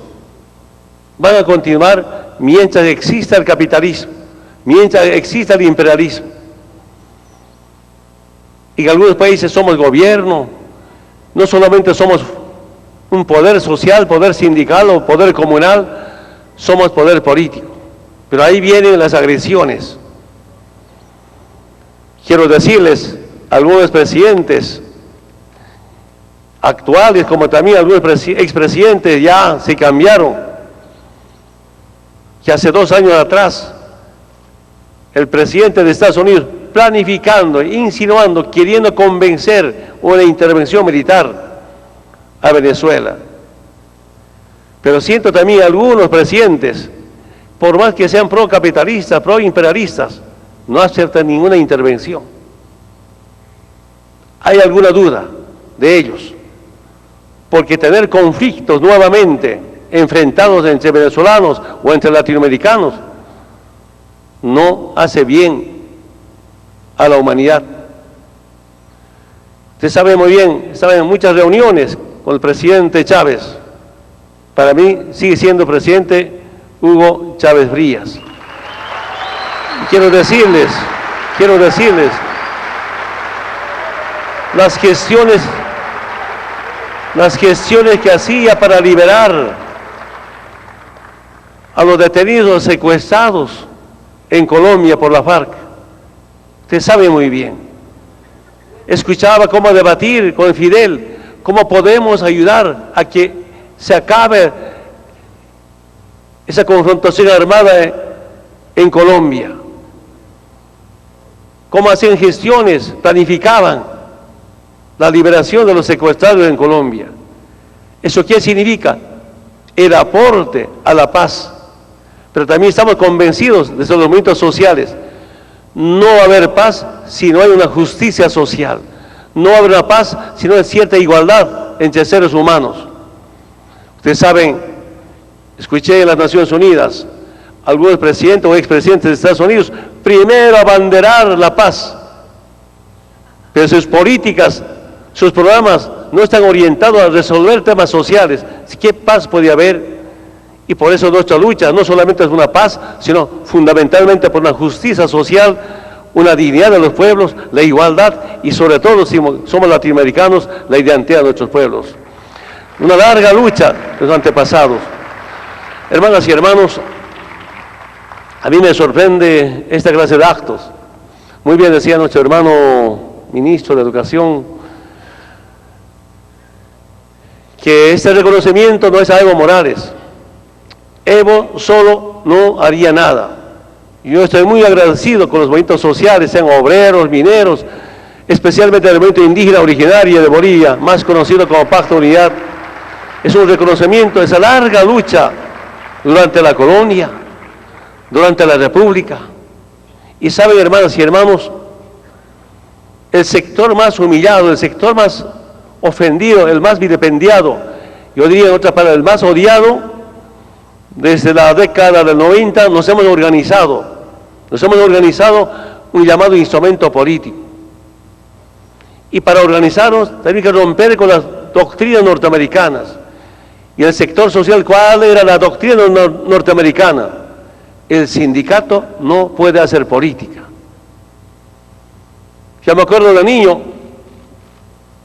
van a continuar mientras exista el capitalismo, mientras exista el imperialismo. Y en algunos países somos gobierno, no solamente somos un poder social, poder sindical o poder comunal, somos poder político. Pero ahí vienen las agresiones. Quiero decirles, algunos presidentes actuales, como también algunos expresidentes, ya se cambiaron. Que hace 2 años atrás, el presidente de Estados Unidos, planificando, insinuando, queriendo convencer una intervención militar a Venezuela. Pero siento también algunos presidentes, por más que sean pro-capitalistas, pro-imperialistas, no aceptan ninguna intervención. Hay alguna duda de ellos, porque tener conflictos nuevamente enfrentados entre venezolanos o entre latinoamericanos no hace bien a la humanidad. Usted sabe muy bien, estaba en muchas reuniones con el presidente Chávez. Para mí sigue siendo presidente Hugo Chávez Frías. Quiero decirles, las gestiones que hacía para liberar a los detenidos secuestrados en Colombia por la FARC, usted sabe muy bien. escuchaba cómo debatir con Fidel, cómo podemos ayudar a que se acabe esa confrontación armada en Colombia. Cómo hacían gestiones, planificaban la liberación de los secuestrados en Colombia. ¿Eso qué significa? El aporte a la paz. Pero también estamos convencidos desde los movimientos sociales. No va a haber paz si no hay una justicia social. No va a haber una paz si no hay cierta igualdad entre seres humanos. Ustedes saben, escuché en las Naciones Unidas algunos presidentes o expresidentes de Estados Unidos primero abanderar la paz, pero sus políticas, sus programas no están orientados a resolver temas sociales. ¿Qué paz puede haber? Y por eso nuestra lucha no solamente es una paz, sino fundamentalmente por una justicia social, una dignidad de los pueblos, la igualdad y sobre todo, si somos latinoamericanos, la identidad de nuestros pueblos. Una larga lucha de los antepasados. Hermanas y hermanos, a mí me sorprende esta clase de actos. Muy bien decía nuestro hermano ministro de Educación, que este reconocimiento no es a Evo Morales. Evo solo no haría nada. Yo estoy muy agradecido con los movimientos sociales, sean obreros, mineros, especialmente el movimiento indígena originario de Bolivia, más conocido como Pacto de Unidad. Es un reconocimiento de esa larga lucha durante la colonia, durante la República. Y saben, hermanas y hermanos, el sector más humillado, el sector más ofendido, el más vilipendiado, yo diría en otras palabras, el más odiado, desde la década del 90 nos hemos organizado un llamado instrumento político. Y para organizarnos tenemos que romper con las doctrinas norteamericanas. Y el sector social, ¿cuál era la doctrina norteamericana? El sindicato no puede hacer política. Ya me acuerdo de niño,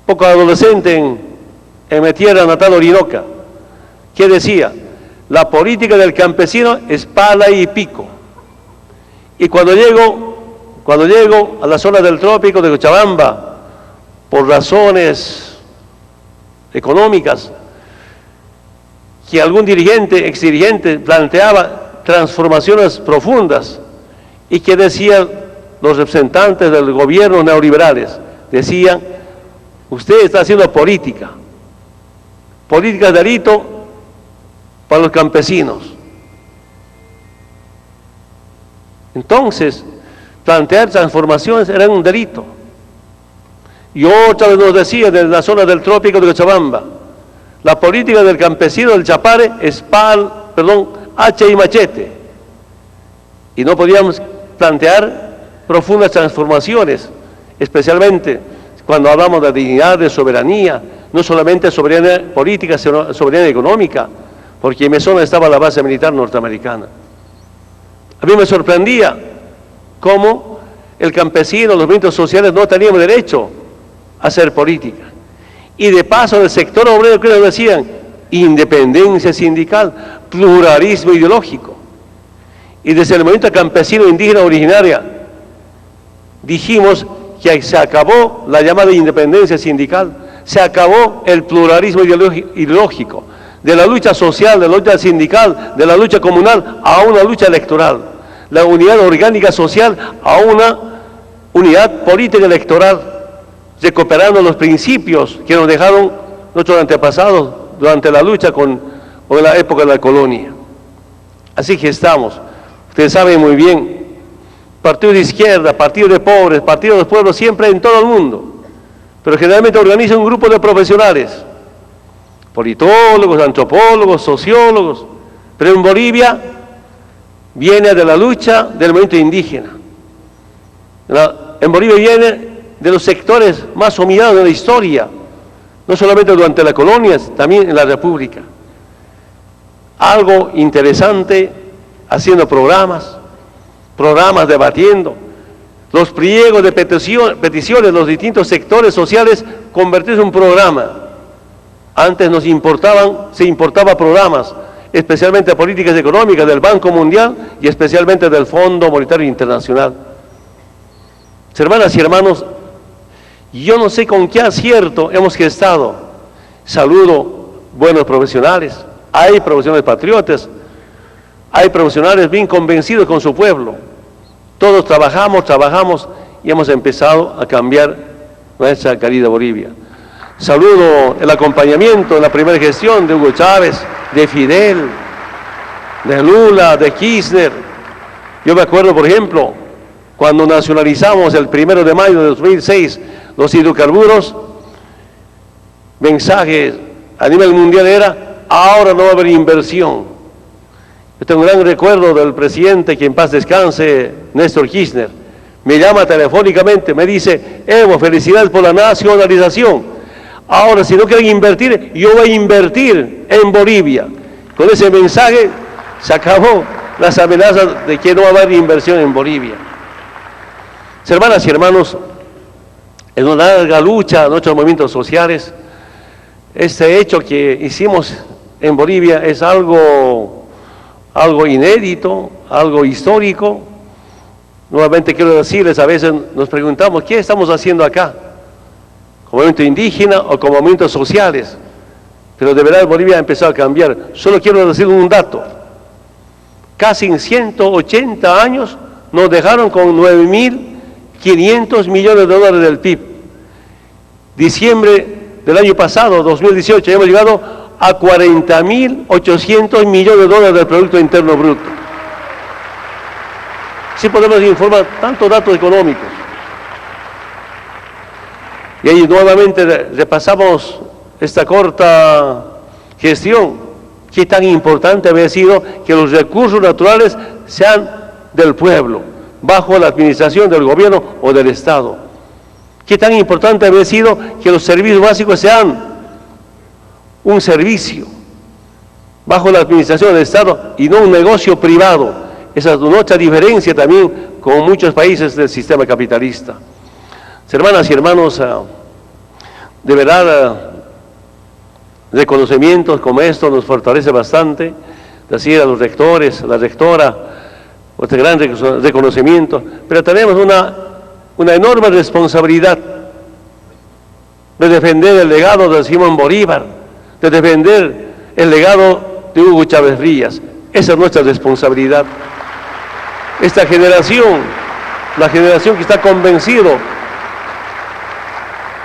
poco adolescente en mi tierra natal, Orinoca, que decía, la política del campesino es pala y pico. Y cuando llego a la zona del trópico de Cochabamba, por razones económicas, que algún dirigente, exdirigente, planteaba transformaciones profundas y que decían los representantes del gobierno neoliberales, decían, usted está haciendo política de delito para los campesinos. Entonces, plantear transformaciones era un delito. Y otra vez nos decía desde la zona del trópico de Cochabamba, la política del campesino del Chapare es hacha y machete. Y no podíamos plantear profundas transformaciones, especialmente cuando hablamos de dignidad, de soberanía, no solamente soberanía política, sino soberanía económica, porque en mi zona estaba la base militar norteamericana. A mí me sorprendía cómo el campesino, los movimientos sociales no teníamos derecho a hacer política. Y de paso del sector obrero, que nos decían, independencia sindical, pluralismo ideológico. Y desde el movimiento campesino indígena originaria dijimos que se acabó la llamada independencia sindical, se acabó el pluralismo ideológico, de la lucha social, de la lucha sindical, de la lucha comunal a una lucha electoral, la unidad orgánica social a una unidad política electoral, recuperando los principios que nos dejaron nuestros antepasados durante la lucha con la época de la colonia. Así que estamos, ustedes saben muy bien, partidos de izquierda, partidos de pobres, partidos de pueblos, siempre en todo el mundo, pero generalmente organiza un grupo de profesionales, politólogos, antropólogos, sociólogos, pero en Bolivia viene de la lucha del movimiento indígena. En Bolivia viene de los sectores más humillados de la historia, no solamente durante la colonia, también en la República. Algo interesante, haciendo programas debatiendo, los pliegos de peticiones de los distintos sectores sociales convertirse en un programa. Antes se importaba programas, especialmente políticas económicas del Banco Mundial y especialmente del Fondo Monetario Internacional. Hermanas y hermanos, Yo no sé con qué acierto hemos gestado. Saludo buenos profesionales, hay profesionales patriotas, hay profesionales bien convencidos con su pueblo. Todos trabajamos y hemos empezado a cambiar nuestra querida Bolivia. Saludo el acompañamiento en la primera gestión de Hugo Chávez, de Fidel, de Lula, de Kirchner. Yo me acuerdo, por ejemplo, cuando nacionalizamos el 1 de mayo de 2006 los hidrocarburos, mensaje a nivel mundial era: ahora no va a haber inversión. Yo tengo un gran recuerdo del presidente, que en paz descanse, Néstor Kirchner. Me llama telefónicamente, me dice: Evo, felicidades por la nacionalización. Ahora, si no quieren invertir, yo voy a invertir en Bolivia. Con ese mensaje se acabó las amenazas de que no va a haber inversión en Bolivia. Hermanas y hermanos, en una larga lucha de nuestros movimientos sociales, este hecho que hicimos en Bolivia es algo inédito, algo histórico. Nuevamente quiero decirles, a veces nos preguntamos, ¿qué estamos haciendo acá? ¿Como movimiento indígena o como movimientos sociales? Pero de verdad Bolivia ha empezado a cambiar. Solo quiero decir un dato. Casi en 180 años nos dejaron con 9.500 millones de dólares del PIB. Diciembre del año pasado, 2018, hemos llegado a 40.800 millones de dólares del Producto Interno Bruto. Sí podemos informar tantos datos económicos. Y ahí nuevamente repasamos esta corta gestión. Qué tan importante había sido que los recursos naturales sean del pueblo, bajo la administración del gobierno o del Estado. Qué tan importante había sido que los servicios básicos sean un servicio bajo la administración del Estado y no un negocio privado. Esa es nuestra diferencia también con muchos países del sistema capitalista. Hermanas y hermanos, de verdad, reconocimientos como esto nos fortalece bastante. Decir a los rectores, a la rectora, este gran reconocimiento, pero tenemos una enorme responsabilidad de defender el legado de Simón Bolívar, de defender el legado de Hugo Chávez Frías. Esa es nuestra responsabilidad. Esta generación, la generación que está convencido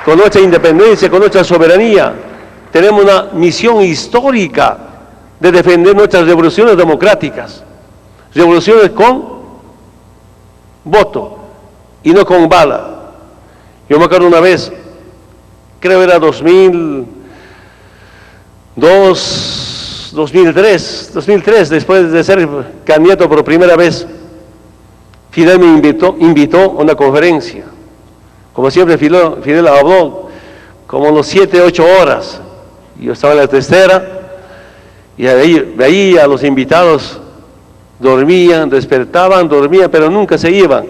con nuestra independencia, con nuestra soberanía, tenemos una misión histórica de defender nuestras revoluciones democráticas, revoluciones con voto y no con bala. Yo me acuerdo una vez, creo era 2003, después de ser candidato por primera vez, Fidel me invitó a una conferencia. Como siempre, Fidel habló como unos 7, 8 horas. Yo estaba en la tercera y ahí veía a los invitados, dormían, despertaban, dormían, pero nunca se iban.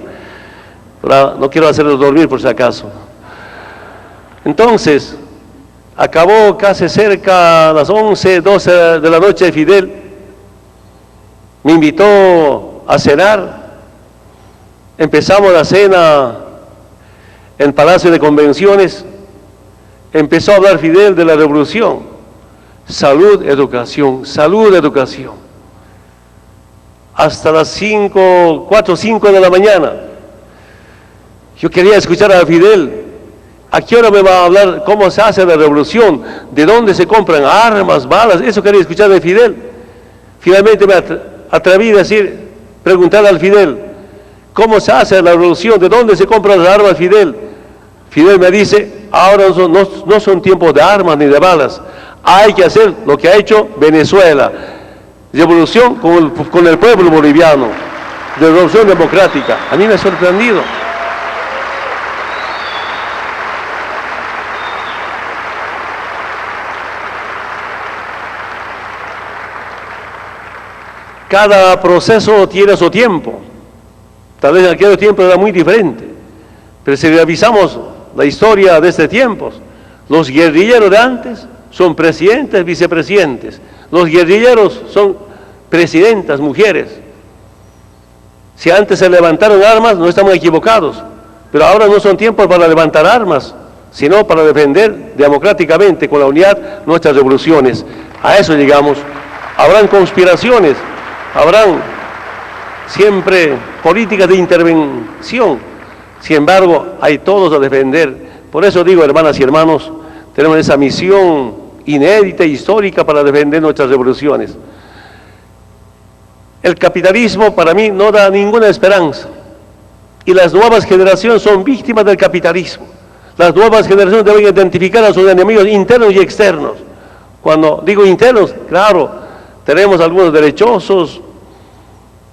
No quiero hacerlos dormir por si acaso. Entonces, acabó casi cerca a las 11, 12 de la noche Fidel. Me invitó a cenar. Empezamos la cena en el Palacio de Convenciones. Empezó a hablar Fidel de la revolución. Salud, educación, salud, educación. Hasta las 4 o 5 de la mañana. Yo quería escuchar a Fidel. ¿A qué hora me va a hablar cómo se hace la revolución? ¿De dónde se compran armas, balas? Eso quería escuchar de Fidel. Finalmente me atreví a preguntarle al Fidel, ¿cómo se hace la revolución? ¿De dónde se compran las armas, Fidel? Fidel me dice, ahora no son tiempos de armas ni de balas. Hay que hacer lo que ha hecho Venezuela. Revolución con el pueblo boliviano. Revolución democrática. A mí me ha sorprendido. Cada proceso tiene su tiempo. Tal vez en aquel tiempo era muy diferente. Pero si revisamos la historia de este tiempo, los guerrilleros de antes son presidentes, vicepresidentes. Los guerrilleros son presidentas, mujeres. Si antes se levantaron armas, no estamos equivocados. Pero ahora no son tiempos para levantar armas. sino para defender democráticamente con la unidad nuestras revoluciones. A eso llegamos. Habrán conspiraciones, habrán siempre políticas de intervención, sin embargo, hay todos a defender. Por eso digo, hermanas y hermanos, tenemos esa misión inédita e histórica para defender nuestras revoluciones. El capitalismo para mí no da ninguna esperanza y las nuevas generaciones son víctimas del capitalismo. Las nuevas generaciones deben identificar a sus enemigos internos y externos. Cuando digo internos, claro, tenemos algunos derechosos,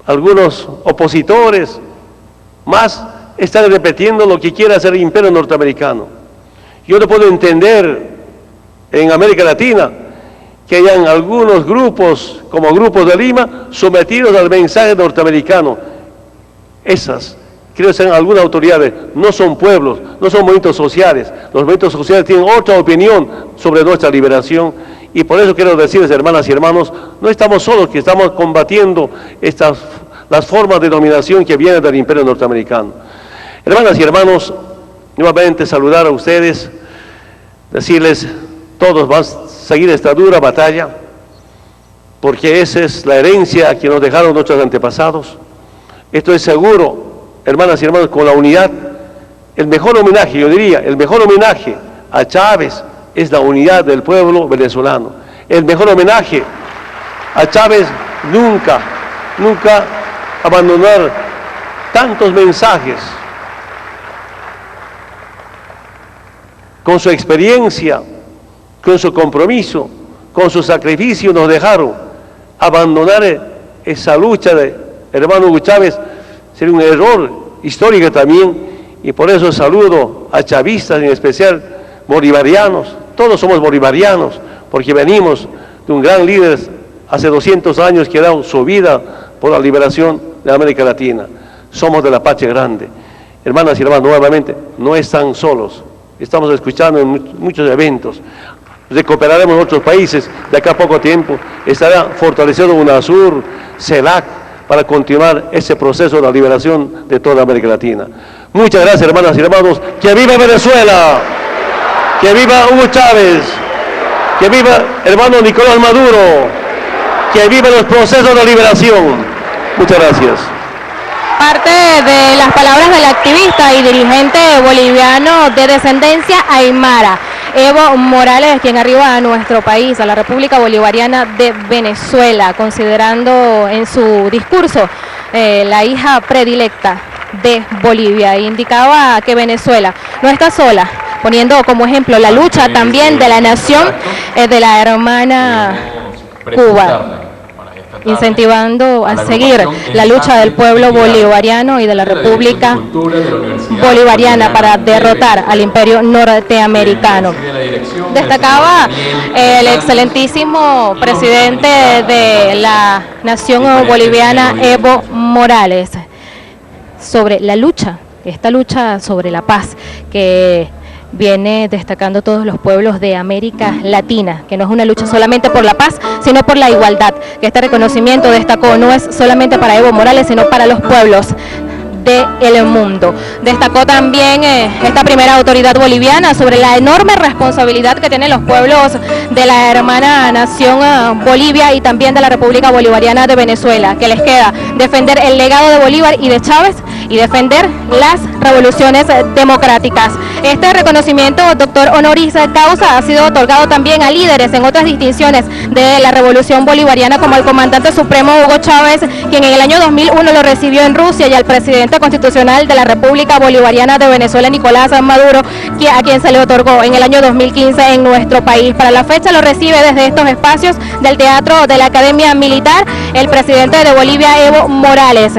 algunos opositores, más están repitiendo lo que quiere hacer el imperio norteamericano. Yo no puedo entender en América Latina que hayan algunos grupos, como grupos de Lima, sometidos al mensaje norteamericano. Esas, creo que sean algunas autoridades, no son pueblos, no son movimientos sociales. Los movimientos sociales tienen otra opinión sobre nuestra liberación y por eso quiero decirles, hermanas y hermanos, no estamos solos, que estamos combatiendo las formas de dominación que vienen del imperio norteamericano. Hermanas y hermanos, nuevamente saludar a ustedes, decirles, todos van a seguir esta dura batalla, porque esa es la herencia que nos dejaron nuestros antepasados. Esto es seguro, hermanas y hermanos, con la unidad. El mejor homenaje, yo diría, el mejor homenaje a Chávez es la unidad del pueblo venezolano. El mejor homenaje a Chávez nunca abandonar tantos mensajes. Con su experiencia, con su compromiso, con su sacrificio nos dejaron. Abandonar esa lucha de hermano Hugo Chávez sería un error histórico también, y por eso saludo a chavistas, en especial bolivarianos. Todos somos bolivarianos, porque venimos de un gran líder hace 200 años que ha dado su vida por la liberación de América Latina. Somos de la patria grande. Hermanas y hermanos, nuevamente, no están solos. Estamos escuchando en muchos eventos. Recuperaremos otros países. De acá a poco tiempo estará fortaleciendo UNASUR, CELAC, para continuar ese proceso de la liberación de toda América Latina. Muchas gracias, hermanas y hermanos. ¡Que viva Venezuela! ¡Que viva Hugo Chávez! ¡Que viva hermano Nicolás Maduro! ¡Que viva los procesos de liberación! Muchas gracias. Parte de las palabras del activista y dirigente boliviano de descendencia aymara, Evo Morales, quien arriba a nuestro país, a la República Bolivariana de Venezuela, considerando en su discurso la hija predilecta de Bolivia. Indicaba que Venezuela no está sola, poniendo como ejemplo la lucha también de la nación de la hermana Cuba, incentivando a seguir la lucha del pueblo bolivariano y de la República Bolivariana para derrotar al imperio norteamericano. Destacaba el excelentísimo presidente de la nación boliviana, Evo Morales, sobre la lucha, esta lucha sobre la paz que viene destacando todos los pueblos de América Latina, que no es una lucha solamente por la paz, sino por la igualdad, que este reconocimiento, destacó, no es solamente para Evo Morales, sino para los pueblos del mundo. Destacó también esta primera autoridad boliviana sobre la enorme responsabilidad que tienen los pueblos de la hermana nación Bolivia y también de la República Bolivariana de Venezuela, que les queda defender el legado de Bolívar y de Chávez y defender las revoluciones democráticas. Este reconocimiento, doctor honoris causa, ha sido otorgado también a líderes en otras distinciones de la revolución bolivariana, como al comandante supremo Hugo Chávez, quien en el año 2001 lo recibió en Rusia, y al presidente constitucional de la República Bolivariana de Venezuela, Nicolás Maduro, a quien se le otorgó en el año 2015 en nuestro país. Para la fecha lo recibe desde estos espacios del Teatro de la Academia Militar el presidente de Bolivia, Evo Morales,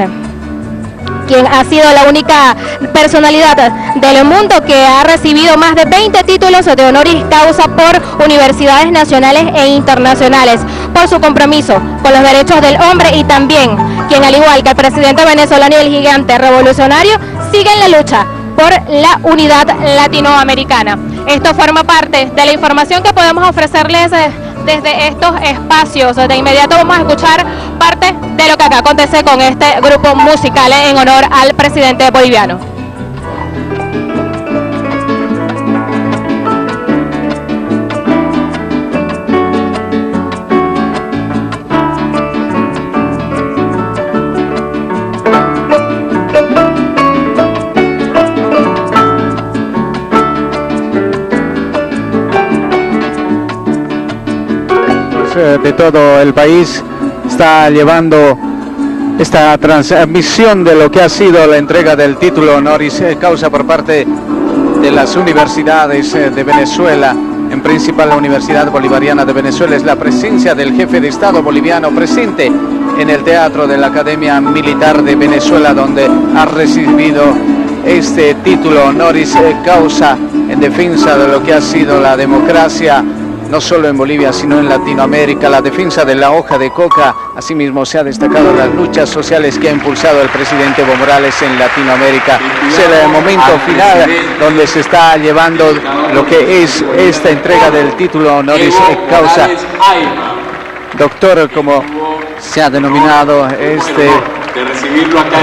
quien ha sido la única personalidad del mundo que ha recibido más de 20 títulos de honoris causa por universidades nacionales e internacionales, por su compromiso con los derechos del hombre, y también quien, al igual que el presidente venezolano y el gigante revolucionario, sigue en la lucha por la unidad latinoamericana. Esto forma parte de la información que podemos ofrecerles desde estos espacios. De inmediato vamos a escuchar parte de lo que acá acontece con este grupo musical en honor al presidente boliviano. de todo el país está llevando esta transmisión de lo que ha sido la entrega del título honoris causa por parte de las universidades de Venezuela. En principal, la Universidad Bolivariana de Venezuela es la presencia del jefe de Estado boliviano presente en el Teatro de la Academia Militar de Venezuela, donde ha recibido este título honoris causa en defensa de lo que ha sido la democracia, no solo en Bolivia, sino en Latinoamérica, la defensa de la hoja de coca. Asimismo, se ha destacado las luchas sociales que ha impulsado el presidente Evo Morales en Latinoamérica. Es el momento final donde se está llevando lo que es esta entrega del título honoris causa. Doctor, como se ha denominado este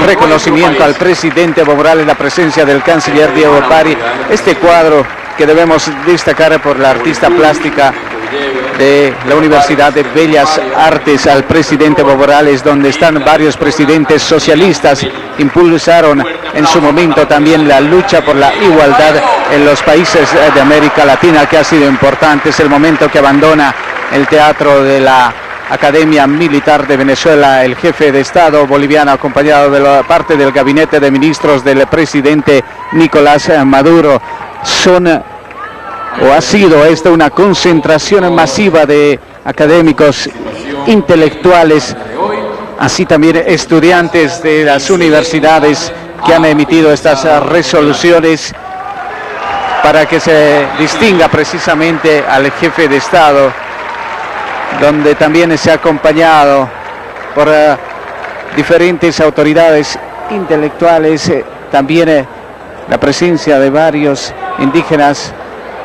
reconocimiento al presidente Evo Morales, la presencia del canciller Diego Pari, este cuadro que debemos destacar por la artista plástica de la Universidad de Bellas Artes al presidente Evo Morales, donde están varios presidentes socialistas, impulsaron en su momento también la lucha por la igualdad en los países de América Latina, que ha sido importante. Es el momento que abandona el Teatro de la Academia Militar de Venezuela el jefe de Estado boliviano, acompañado de la parte del gabinete de ministros del presidente Nicolás Maduro. Ha sido esta una concentración masiva de académicos, intelectuales, así también estudiantes de las universidades que han emitido estas resoluciones para que se distinga precisamente al jefe de Estado, donde también se ha acompañado por diferentes autoridades intelectuales, también la presencia de varios indígenas,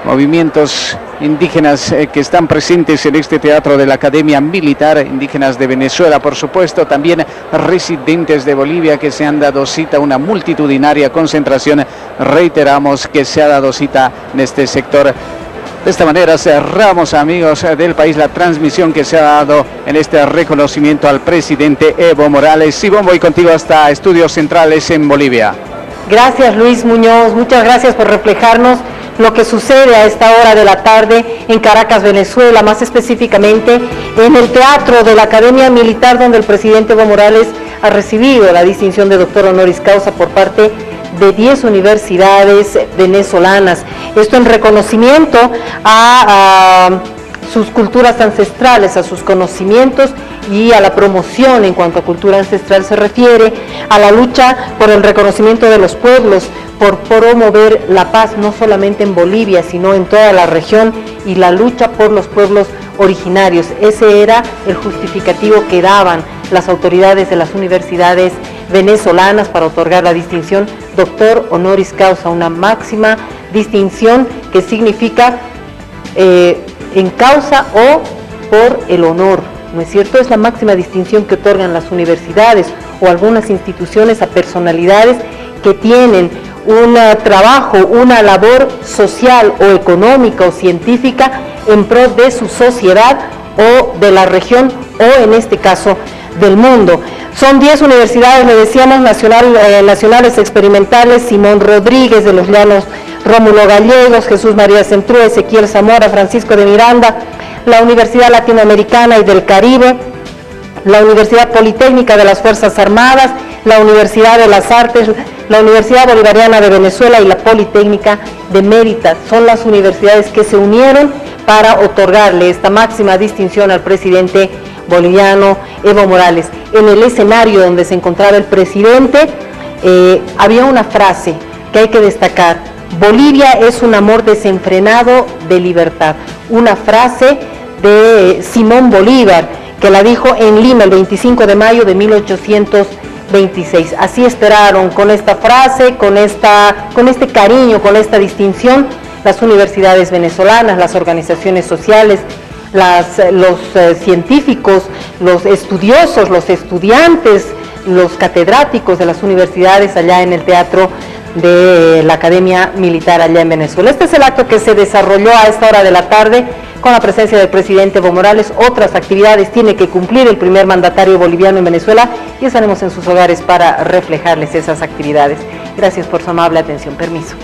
movimientos indígenas que están presentes en este teatro de la Academia Militar, indígenas de Venezuela, por supuesto, también residentes de Bolivia que se han dado cita a una multitudinaria concentración. Reiteramos que se ha dado cita en este sector. De esta manera cerramos, amigos del país, la transmisión que se ha dado en este reconocimiento al presidente Evo Morales. Sibón, voy contigo hasta Estudios Centrales en Bolivia. Gracias, Luis Muñoz, muchas gracias por reflejarnos lo que sucede a esta hora de la tarde en Caracas, Venezuela, más específicamente en el Teatro de la Academia Militar, donde el presidente Evo Morales ha recibido la distinción de doctor honoris causa por parte de 10 universidades venezolanas. Esto en reconocimiento a sus culturas ancestrales, a sus conocimientos y a la promoción en cuanto a cultura ancestral se refiere, a la lucha por el reconocimiento de los pueblos, por promover la paz no solamente en Bolivia, sino en toda la región, y la lucha por los pueblos originarios. Ese era el justificativo que daban las autoridades de las universidades venezolanas para otorgar la distinción doctor honoris causa, una máxima distinción que significa en causa o por el honor, ¿no es cierto? Es la máxima distinción que otorgan las universidades o algunas instituciones a personalidades que tienen un trabajo, una labor social o económica o científica en pro de su sociedad o de la región o en este caso del mundo. Son 10 universidades, le decíamos, nacionales experimentales: Simón Rodríguez de los Llanos, Rómulo Gallegos, Jesús María Centrú, Ezequiel Zamora, Francisco de Miranda, la Universidad Latinoamericana y del Caribe, la Universidad Politécnica de las Fuerzas Armadas, la Universidad de las Artes, la Universidad Bolivariana de Venezuela y la Politécnica de Mérida. Son las universidades que se unieron para otorgarle esta máxima distinción al presidente boliviano Evo Morales. En el escenario donde se encontraba el presidente había una frase que hay que destacar: Bolivia es un amor desenfrenado de libertad. Una frase de Simón Bolívar, que la dijo en Lima el 25 de mayo de 1826. Así esperaron con esta frase, con este cariño, con esta distinción, las universidades venezolanas, las organizaciones sociales, los científicos, los estudiosos, los estudiantes, los catedráticos de las universidades allá en el Teatro de la Academia Militar allá en Venezuela. Este es el acto que se desarrolló a esta hora de la tarde con la presencia del presidente Evo Morales. Otras actividades tiene que cumplir el primer mandatario boliviano en Venezuela y estaremos en sus hogares para reflejarles esas actividades. Gracias por su amable atención. Permiso.